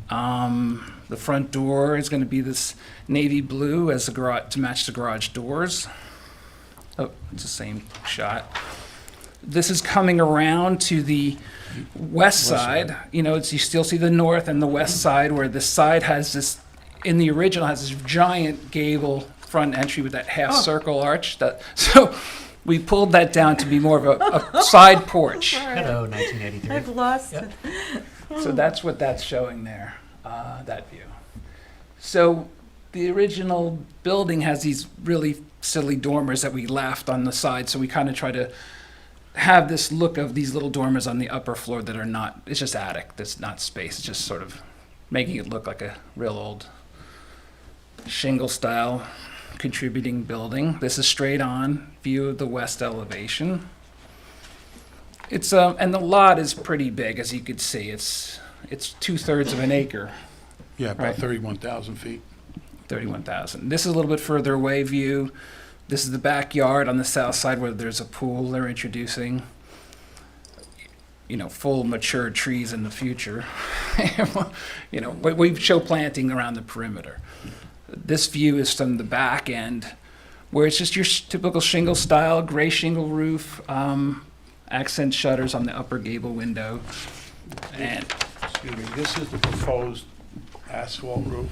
The front door is going to be this navy blue as the garage to match the garage doors. Oh, it's the same shot. This is coming around to the west side. You still see the north and the west side, where the side has this, in the original, has this giant gable front entry with that half circle arch. So we pulled that down to be more of a side porch. Hello, 1983. I've lost it. So that's what that's showing there, that view. So the original building has these really silly dormers that we left on the side, so we kind of try to have this look of these little dormers on the upper floor that are not, it's just attic, that's not space, it's just sort of making it look like a real old shingle style contributing building. This is straight on view of the west elevation. It's and the lot is pretty big, as you could see. It's 2/3 of an acre. Yeah, about Right. 31,000 feet. 31,000. This is a little bit further away view. This is the backyard on the south side where there's a pool they're introducing. Full mature trees in the future. But we show planting around the perimeter. This view is from the back end, where it's just your typical shingle style, gray shingle roof, accent shutters on the upper gable window. And Excuse me, this is the proposed asphalt roof.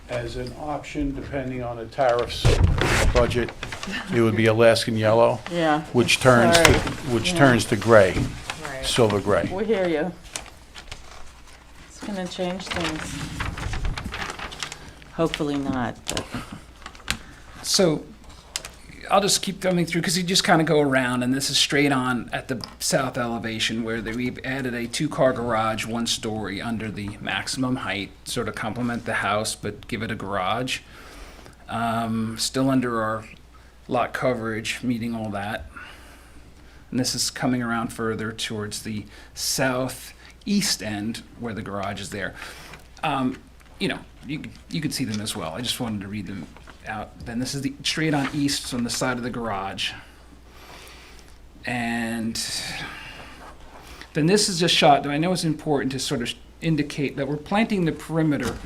As an option, depending on the tariffs budget, it would be Alaskan yellow, Yeah, which turns Sorry. turns to gray, Right. silver gray. we hear you. It's gonna change things. Hopefully not, but. so I'll just keep coming through because you just kind of go around, and this is straight on at the south elevation where we've added a 2-car garage, 1 story under the maximum height, sort of complement the house but give it a garage. Still under our lot coverage, meeting all that. And this is coming around further towards the southeast end where the garage is there. You could see them as well. I just wanted to read them out. Then this is the straight on east on the side of the garage. And then this is a shot that I know is important to sort of indicate that we're planting the perimeter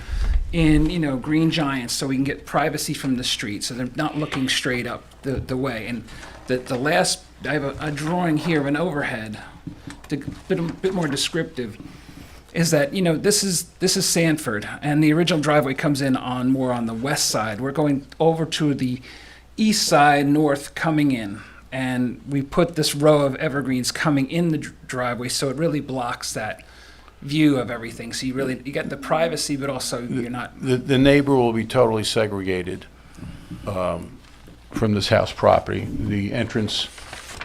in, green giants so we can get privacy from the street, so they're not looking straight up the way. And the last, I have a drawing here of an overhead, a bit more descriptive, is that, this is Sanford, and the original driveway comes in more on the west side. We're going over to the east side, north, coming in, and we put this row of evergreens coming in the driveway, so it really blocks that view of everything. So you get the privacy, but also you're not. The neighbor will be totally segregated from this house property. The entrance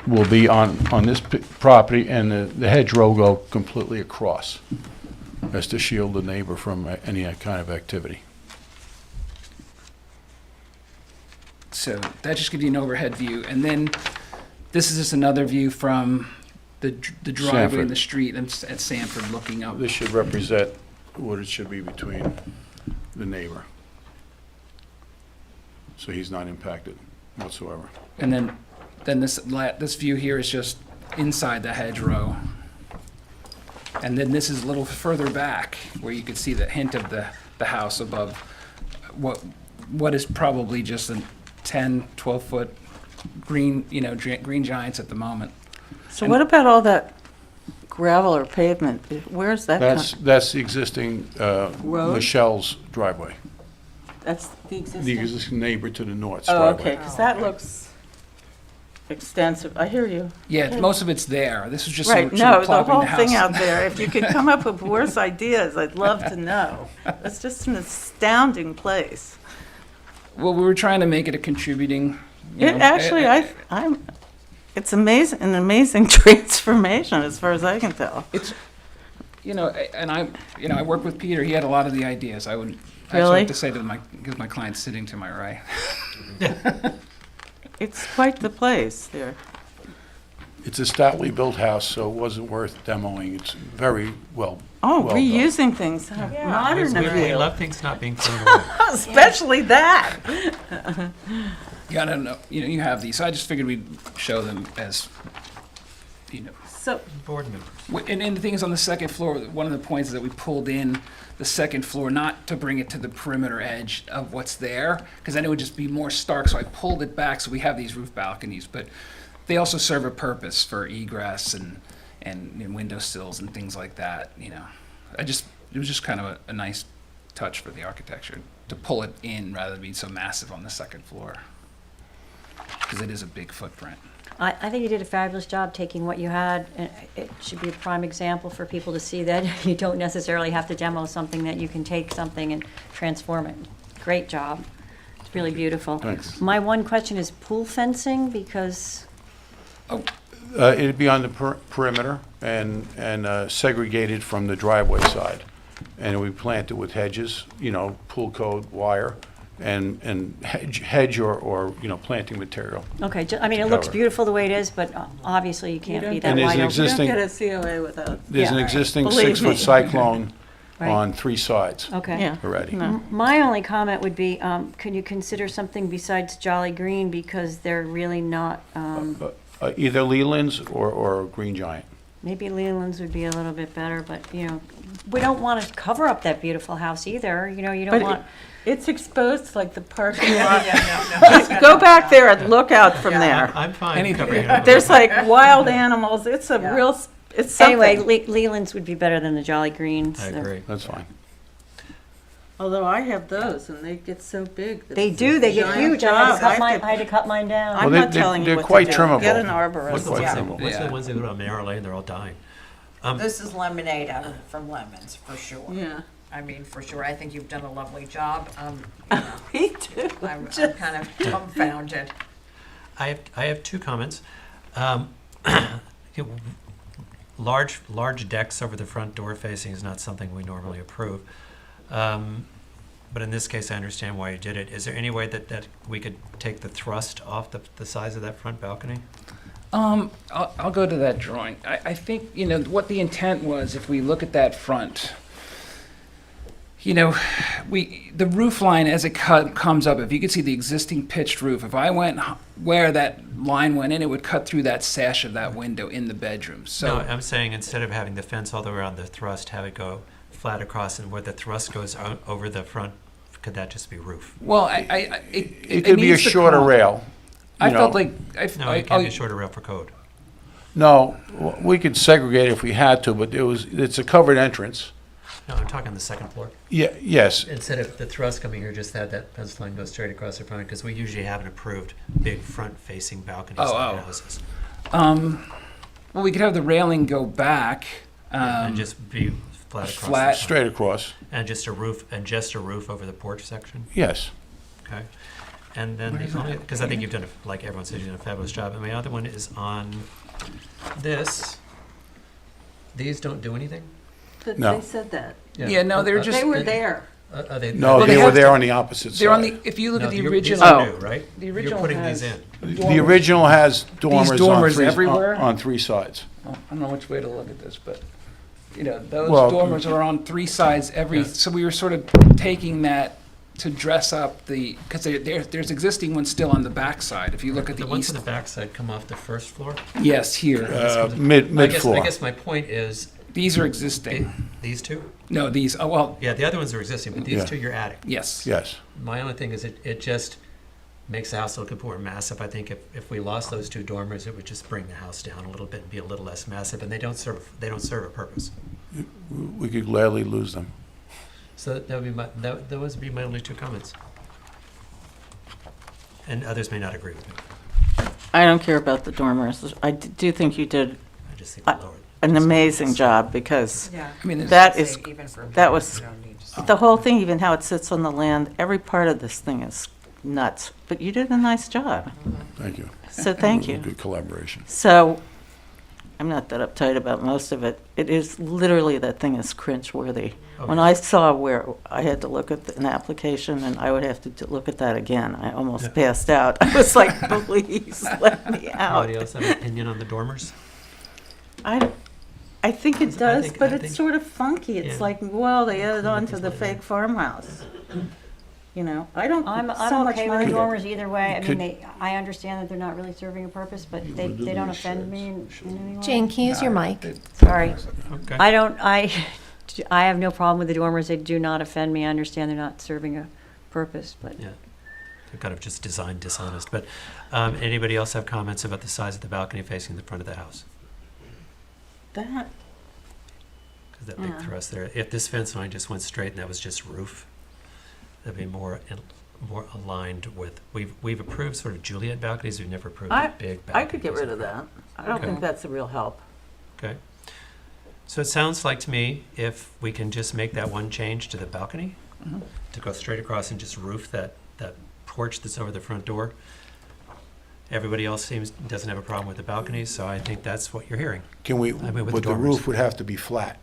will be on this property, and the hedgerow go completely across, as to shield the neighbor from any kind of activity. So that just gives you an overhead view. And then this is just another view from the driveway Sanford. and the street at Sanford looking up. This should represent what it should be between the neighbor. So he's not impacted whatsoever. And then this view here is just inside the hedgerow. And then this is a little further back where you could see the hint of the house above what is probably just a 10, 12-foot green, green giants at the moment. So what about all that gravel or pavement? Where's that? That's the existing Road? Michelle's driveway, That's the existing? the existing neighbor to the north. Oh, okay, because that looks extensive, I hear you. Yeah, most of it's there. This was just Right, sort no, of the plopping whole the house. thing out there, if you could come up with worse ideas, I'd love to know. It's just an astounding place. Well, we were trying to make it a contributing, you It know, actually, it's amazing, an amazing transformation as far as I can tell. It's, you know, and I work with Peter. He had a lot of the ideas. I just Really? have to say that because my client's sitting to my right. It's quite the place there. It's a stoutly built house, so it wasn't worth demoing. It's very well. Oh, well done. reusing things, how modern of We you. love things not being thrown away. Especially that. Yeah, I don't know. You know, you have these, so I just figured we'd show them as, you know. So, Board members. And the thing is, on the second floor, one of the points is that we pulled in the second floor, not to bring it to the perimeter edge of what's there, because then it would just be more stark, so I pulled it back, so we have these roof balconies, but they also serve a purpose for egress and windowsills and things like that, you know. It was just kind of a nice touch for the architecture, to pull it in rather than being so massive on the second floor, because it is a big footprint. I think you did a fabulous job taking what you had, and it should be a prime example for people to see that you don't necessarily have to demo something, that you can take something and transform it. Great job. It's really beautiful. Thanks. My one question is pool fencing, because, It'd be on the perimeter and segregated from the driveway side. And we plant it with hedges, you know, pool code wire, and hedge or, you know, planting material. okay, I mean, it looks Cover. beautiful the way it is, but obviously you can't be that And there's wide an open. you don't existing, get a COA without, there's an Yeah. existing Believe me. 6-foot cyclone Right. on 3 sides Okay. yeah. already. No. My only comment would be, can you consider something besides Jolly Green, because they're really not, Either Leland's or Green Giant. maybe Leland's would be a little bit better, but, you know, we don't want to cover up that beautiful house either, you know, you don't But want. it's exposed like the parking lot. Just go back there and look out from there. I'm fine Anything. covering it up. There's like wild animals. It's a real, it's something. Anyway, Leland's would be better than the Jolly Greens. I agree. That's fine. Although I have those and they get so big. that They it's do, a they get giant huge. job. I had to cut mine down. I'm Well, not they're- telling you they're what quite to do. Get an trimmable. What's the arborist. ones they, trimmable. what's Yeah. the ones they do on Merrill Lane? They're all dying. This is lemonade from lemons, for sure. Yeah. I mean, for sure, I think you've done a lovely job. You know, Me too. I'm kind of dumbfounded. I have 2 comments. Large decks over the front door facing is not something we normally approve. But in this case, I understand why you did it. Is there any way that we could take the thrust off the size of that front balcony? I'll go to that drawing. I think, you know, what the intent was, if we look at that front, you know, the roof line as it comes up, if you could see the existing pitched roof, if I went where that line went in, it would cut through that sash of that window in the bedroom. So No, I'm saying instead of having the fence all the way around the thrust, have it go flat across, and where the thrust goes over the front, could that just be roof? well, It could be a needs to shorter come. rail. I you felt know. like No, it can't be a shorter rail for code. No, we could segregate if we had to, but it's a covered entrance. No, I'm talking the second floor. Yeah, yes, Instead of the thrust coming here, just have that fence line go straight across the front, because we usually have an approved big front-facing balconies Oh, in oh. houses. well, we could have the railing go back. And just be flat across. the flat. front. straight across. And just a roof over the porch section, Yes. okay? And then the only, because I think you've done, like everyone says, you've done a fabulous job. And my other one is on this. These don't do anything? No. They said that. Yeah, no, they're just They were there. Are they? No, Well, they they were have there to- on the opposite side. they're on the. If you look No, at the these original, are new, right? the original You're putting has these in. The original has dormers, dormers on, everywhere? on 3 sides. I don't know which way to look at this, but you know, those Well, dormers are on 3 sides every. Yeah. So we were sort of taking that to dress up the, because there's existing ones still on the back side. If you look at The the ones east, on the backside come off the first floor? yes, here Mid floor. I guess my point is, these are existing. these two? No, these. Oh well, Yeah, the other ones are existing, but these Yeah. two you're adding. yes. Yes. My only thing is it just makes the house look a bit more massive. I think if we lost those 2 dormers, it would just bring the house down a little bit and be a little less massive, and they don't serve a purpose. We could gladly lose them. So that would be those would be my only 2 comments. And others may not agree with me. I don't care about the dormers. I do think you did I just think lower. an amazing job, because Yeah. I mean, that is, Even for that was, you don't need to- the whole thing, even how it sits on the land, every part of this thing is nuts. But you did a nice job, Thank you. so thank you. Good collaboration. So, I'm not that uptight about most of it. It is literally, that thing is cringeworthy. When I saw where I had to look at an application and I would have to look at that again, I almost Yeah. passed out. I was like, please let me out. Anybody else have an opinion on the dormers? I think it I does, think- but I it's think- sort of funky. It's Yeah. like, well, they added on to the Clean up fake farmhouse. You know, I don't I'm so much okay with the mind it. dormers either way. I mean, Could- I understand that they're not really serving a purpose, but they don't offend me in any way. Jane, can you use your mic? Sorry. Okay. I have no problem with the dormers. They do not offend me. I understand they're not serving a purpose, but Yeah. They're kind of just designed dishonest. But anybody else have comments about the size of the balcony facing the front of the house? That, Because that big Yeah. thrust there. If this fence line just went straight and that was just roof, that'd be more aligned with, we've approved sort of Juliet balconies, we've never approved I- the big balconies. I could get rid of that. I don't Okay. think that's a real help. Okay. So it sounds like to me, if we can just make that one change to the balcony, Mhm. to go straight across and just roof that porch that's over the front door. Everybody else doesn't have a problem with the balconies, so I think that's what you're hearing. Can we, I mean, with but the the dormers. roof would have to be flat.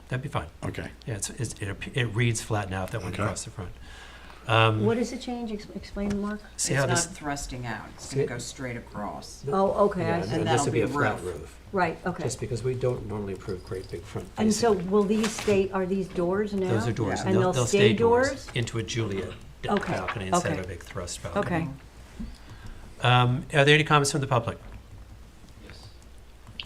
That'd be fine. Okay. Yeah, it reads flat now if that went Okay. across the front. what is the change? Explain, Mark. See It's how not this, thrusting out, it's See gonna it? go straight across. Oh, okay, I yeah, see. and that'll this would be be a flat roof. roof. Right, okay. Just because we don't normally approve great big front facing. And so will these are these doors now? Those are doors, Yeah. and And they'll stay doors doors? into a Juliet Okay, balcony instead of okay. a big thrust balcony. Okay. Are there any comments from the public?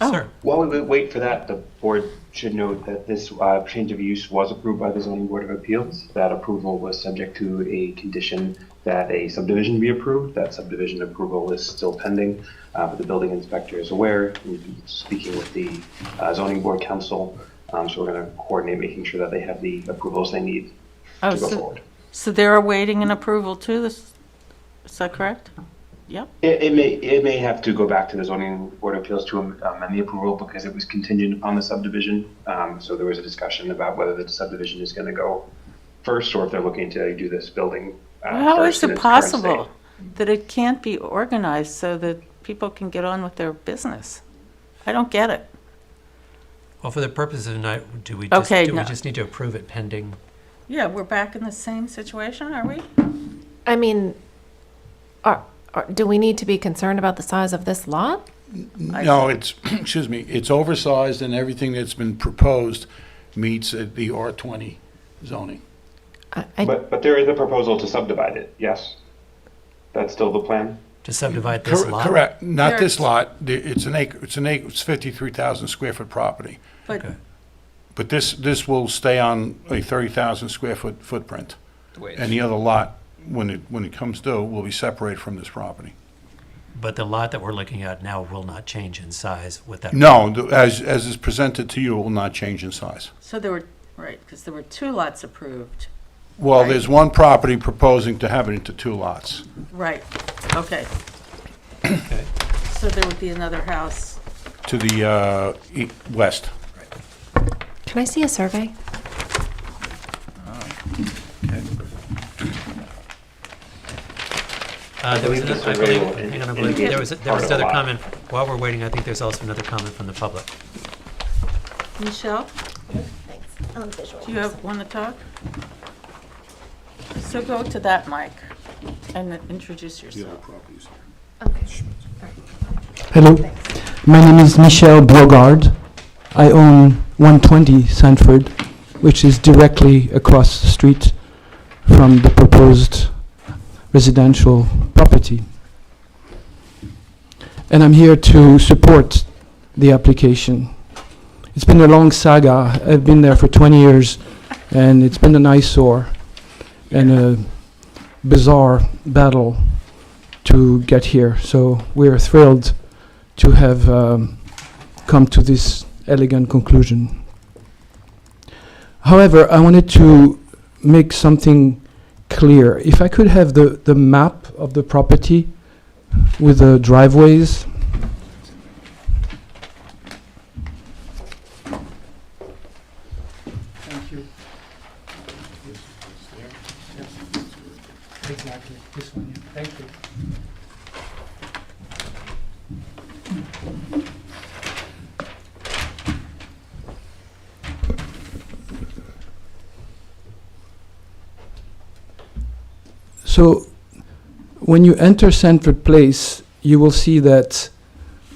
Oh. Sir? While we wait for that, the board should note that this change of use was approved by the zoning board of appeals. That approval was subject to a condition that a subdivision be approved. That subdivision approval is still pending, but the building inspector is aware. We've been speaking with the zoning board council, so we're going to coordinate making sure that they have the approvals they need Oh, to go so, forward. so they're awaiting an approval too, is that correct? Yep. It may have to go back to the zoning board of appeals to amend the approval because it was contingent upon the subdivision. So there was a discussion about whether the subdivision is going to go first or if they're looking to do this building How first is in it its current state. possible that it can't be organized so that people can get on with their business? I don't get it. Well, for the purposes of tonight, do we Okay, no. just need to approve it pending? Yeah, we're back in the same situation, are we? I mean, do we need to be concerned about the size of this lot? No, it's, excuse me, it's oversized and everything that's been proposed meets the R20 zoning. But there is a proposal to subdivide it, yes? That's still the plan? To subdivide this lot? Correct, not There- this lot, it's an acre, it's 53,000 square foot property. But Okay. But this will stay on a 30,000 square foot footprint. And the other lot, when it comes due, will be separated from this property. But the lot that we're looking at now will not change in size with that? No, as is presented to you, it will not change in size. so there were, right, because there were two lots approved. Well, Right. there's one property proposing to have it into two lots. Right, okay. Okay. So there would be another house. To the west. Can I see a survey? There was I believe another, the I survey believe, will hang on, I indicate believe there was part of the another lot. comment. While we're waiting, I think there's also another comment from the public. Michelle, Thanks. do you want to talk? So go to that mic and introduce yourself. Hello, my name is Michel Brogard. I own 120 Sanford, which is directly across the street from the proposed residential property. And I'm here to support the application. It's been a long saga. I've been there for 20 years, and it's been an eyesore and a bizarre battle to get here. So we're thrilled to have come to this elegant conclusion. However, I wanted to make something clear. If I could have the map of the property with the driveways. Thank you. Exactly, this one, yeah. Thank you. So, when you enter Sanford Place, you will see that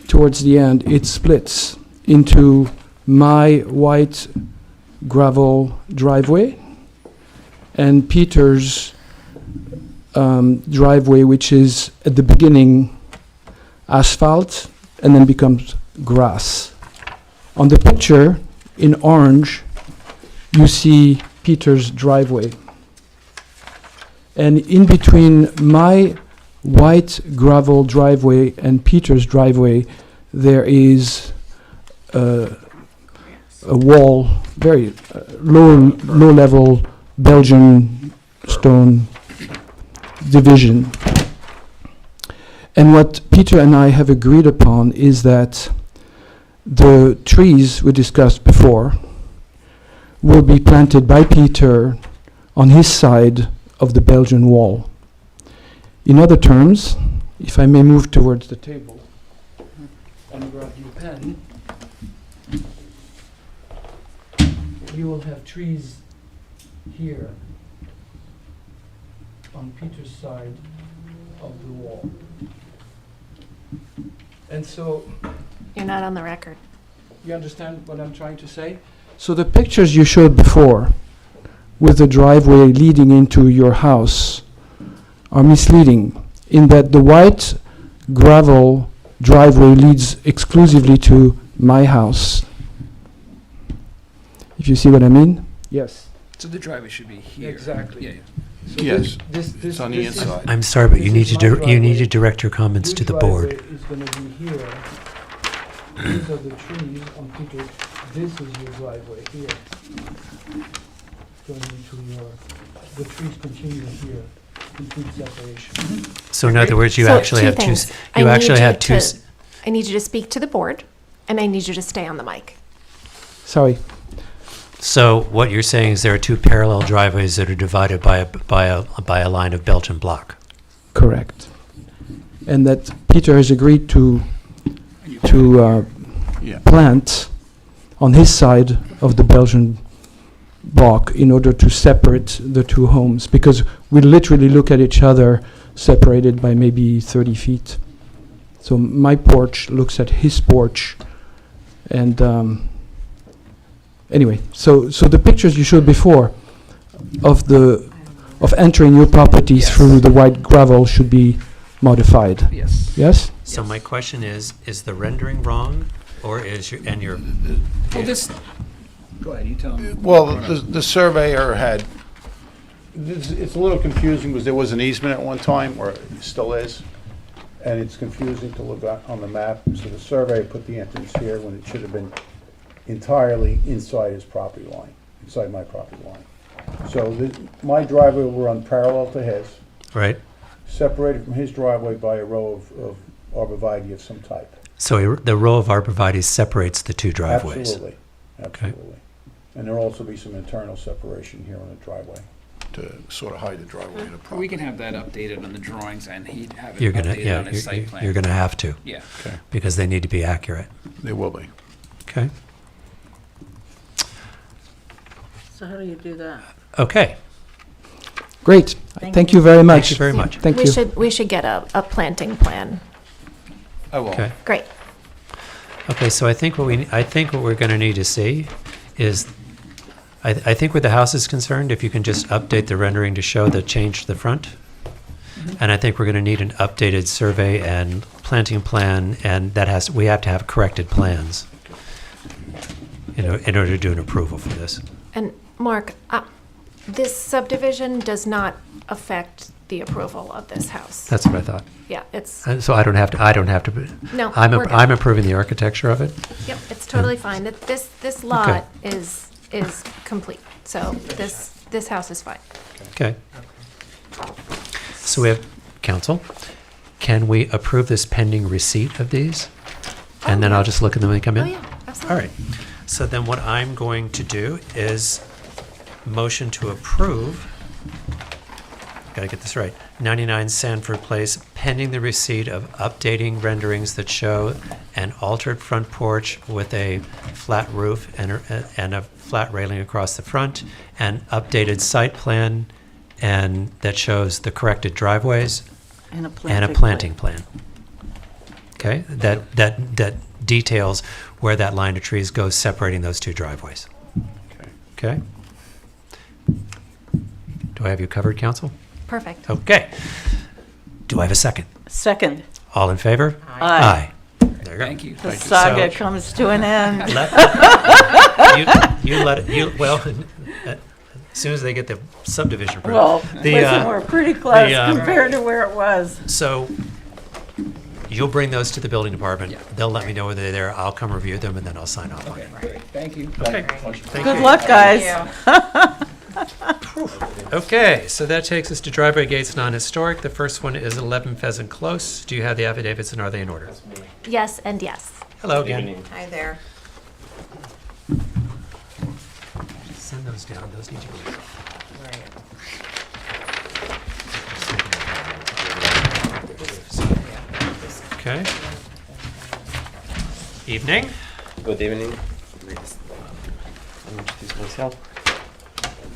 towards the end, it splits into my white gravel driveway and Peter's driveway, which is at the beginning asphalt and then becomes grass. On the picture in orange, you see Peter's driveway. And in between my white gravel driveway and Peter's driveway, there is a wall, very low-level Belgian stone division. And what Peter and I have agreed upon is that the trees we discussed before will be planted by Peter on his side of the Belgian wall. In other terms, if I may move towards the table and grab your pen, you will have trees here on Peter's side of the wall. And so, You're not on the record. you understand what I'm trying to say? So the pictures you showed before with the driveway leading into your house are misleading in that the white gravel driveway leads exclusively to my house. If you see what I mean? Yes. So the driveway should be here. Exactly. Yeah, yeah. So Yes, this it's on the is- inside. I'm sorry, but This you need is to my you need to driveway. direct your comments Your to the board. driveway is going to be here. These are the trees on Peter. This is your driveway here. Going into your, the trees continue here, complete separation. So in other words, you So, actually two have two. things. I You need actually you have two. to- I need you to speak to the board, and I need you to stay on the mic. Sorry. So what you're saying is there are two parallel driveways that are divided by a line of Belgian block. Correct. And that Peter has agreed to Yeah. plant on his side of the Belgian block in order to separate the two homes, because we literally look at each other separated by maybe 30 feet. So my porch looks at his porch, and anyway, so the pictures you showed before of entering your property Yes. through the white gravel should be modified. Yes. Yes? So my question is the rendering wrong, or is your Well, this, go ahead, you tell me. Well, the surveyor had, it's a little confusing because there was an easement at one time, or it still is, and it's confusing to look at on the map. So the surveyor put the entrance here when it should have been entirely inside his property line, inside my property line. So my driveway will run parallel to his, right? separated from his driveway by a row of arborvitae of some type. So the row of arborvitae separates the two driveways. Absolutely, absolutely. And there'll also be some internal separation here on the driveway to sort of hide the driveway in the property. We can have that updated on the drawings and he'd have it You're gonna updated on his site plan. you're gonna have to Yeah. Okay, because they need to be accurate. they will be. Okay. So how do you do that? Okay. Great. Thank you very much. Thank you very much. Thank you. We should get a planting plan. I will. Okay. Great. Okay, so I think what we're going to need to see is, I think where the house is concerned, if you can just update the rendering to show the change to the front. And I think we're going to need an updated survey and planting plan, and we have to have corrected plans in order to do an approval for this. And Mark, this subdivision does not affect the approval of this house. That's what I thought. Yeah, it's, So I don't have to. no, I'm we're good. I'm approving the architecture of it. Yep, it's totally fine. This lot is complete, so this house is fine. Okay. So we have council. can we approve this pending receipt of these? And then I'll just look at them when they come in? Oh, yeah, absolutely. All right. So then what I'm going to do is motion to approve, gotta get this right, 99 Sanford Place, pending the receipt of updating renderings that show an altered front porch with a flat roof and a flat railing across the front, and updated site plan, and that shows the corrected driveways And a and a planting plan. Okay, that details where that line of trees goes separating those two driveways. Okay? Do I have you covered, council? Perfect. Okay. Do I have a second? Second, All in favor? Aye. There you go. Thank you. the saga comes to an end. You let it, well, as soon as they get the subdivision approved. Well, The, listen, we're pretty close the, compared to where it was. So you'll bring those to the building department. They'll let me know whether they're there. I'll come review them, and then I'll sign off on Okay, it. great. Thank you. Okay. Thank Good you. luck, guys. Okay, so that takes us to driveway gates non-historic. The first one is 11 Pheasant Close. Do you have the affidavits, and are they in order? Yes and yes. Hello again. Hi there. Send those down. Those need to be. Okay. Evening. Good evening. Let me introduce myself.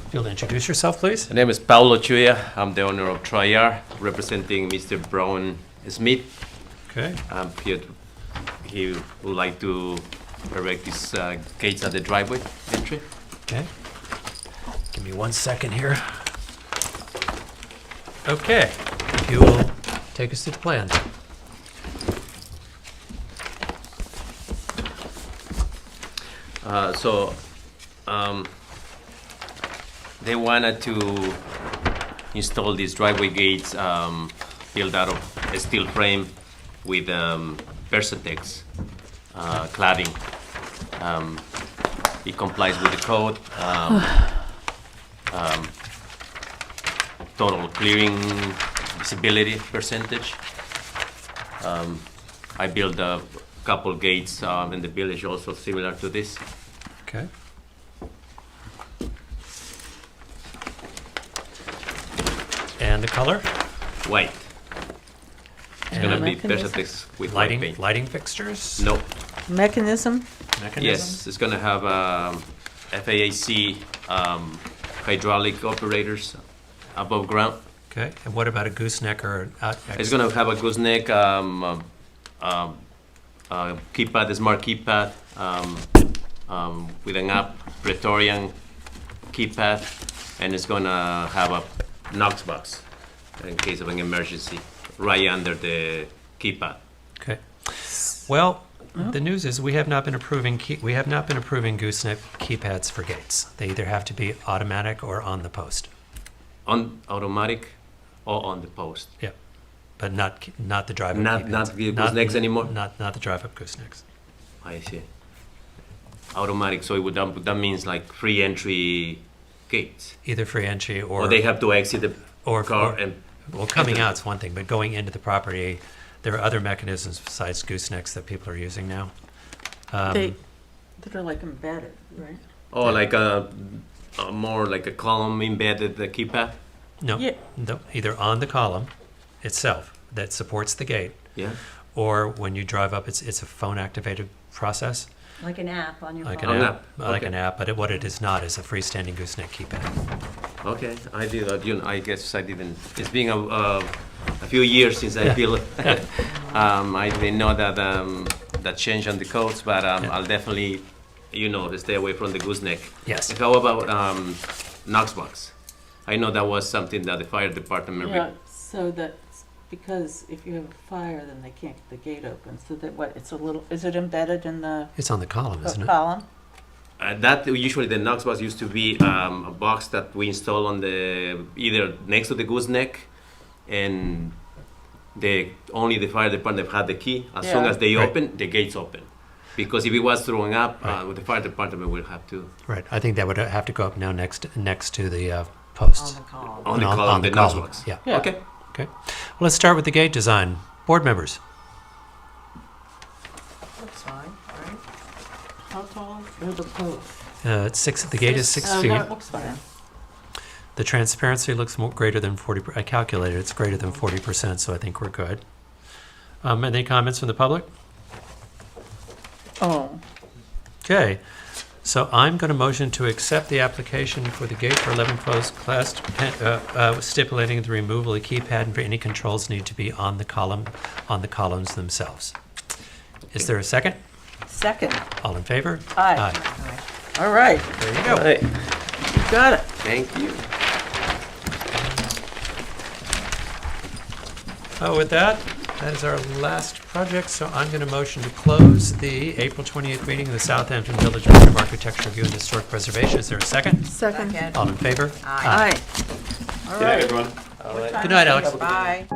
If you'll introduce yourself, please. My name is Paulo Chuya. I'm the owner of Triar, representing Mr. Brown Smith. Okay. He would like to erect these gates at the driveway entry. Okay. Give me 1 second here. Okay. If you will take us through the plan. They wanted to install these driveway gates built out of a steel frame with Versatex cladding. It complies with the code. Total clearing visibility percentage. I built a couple gates in the village also similar to this. Okay. And the color? White. It's gonna be Mechanism? Versatex with white paint. Lighting fixtures? No. Mechanism? Mechanism? Yes, it's gonna have FAAC hydraulic operators above ground. Okay. And what about a gooseneck or? It's gonna have a gooseneck, keypad, a smart keypad, with an app, Praetorian keypad, and it's gonna have a Knox box in case of an emergency, right under the keypad. Okay. Well, the news is we have not been approving gooseneck keypads for gates. They either have to be automatic or on the post. On automatic or on the post. Yeah, but not the drive-up Not keypads. the goosenecks anymore? Not the drive-up goosenecks. I see. Automatic, so that means like free entry gates. Either free entry or. Or they have to exit the car and. Well, coming enter. out's one thing, but going into the property, there are other mechanisms besides goosenecks that people are using now. That are like embedded, right? Oh, like a more like a column embedded the keypad? No, Yeah. no, either on the column itself that supports the gate, Yeah. or when you drive up, it's a phone-activated process, Like an app on your like phone. an An app, app, like okay. an app. But what it is not is a freestanding gooseneck keypad. Okay, I did. I guess I didn't. It's been a few years since I built. I didn't know that change on the codes, but I'll definitely, stay away from the gooseneck. Yes. And how about Knox box? I know that was something that the fire department. Yeah, so that's because if you have a fire, then they can't get the gate open. So that is it embedded in the It's on the column, isn't it? column? That usually the Knox box used to be a box that we install on either next to the gooseneck, and only the fire department had the key. As soon Yeah. as they Right. open, the gates open. Because if it was throwing up, Right. with the fire department will have to Right. I think that would have to go up now next to the posts. On the column. on the On column, the the Knox column, box. yeah. Yeah. Okay. Okay. Well, let's start with the gate design. Board members. Looks fine, right? How tall are the posts? The gate is 6 feet. That looks fine. The transparency looks greater than 40, I calculated it's greater than 40%, so I think we're good. Any comments from the public? Oh, Okay, so I'm going to motion to accept the application for the gate for 11 post class, stipulating the removal of the keypad and for any controls need to be on the columns themselves. Is there a second? second. All in favor? Aye. All right, There you go. Right. you got it. Thank you. With that is our last project, so I'm going to motion to close the April 28th meeting of the Southampton Village Board of Architecture Review and Historic Preservation. Is there a second? Second. All in favor? Aye. All Good night, right. everyone. All right. Good night, Alex. Bye.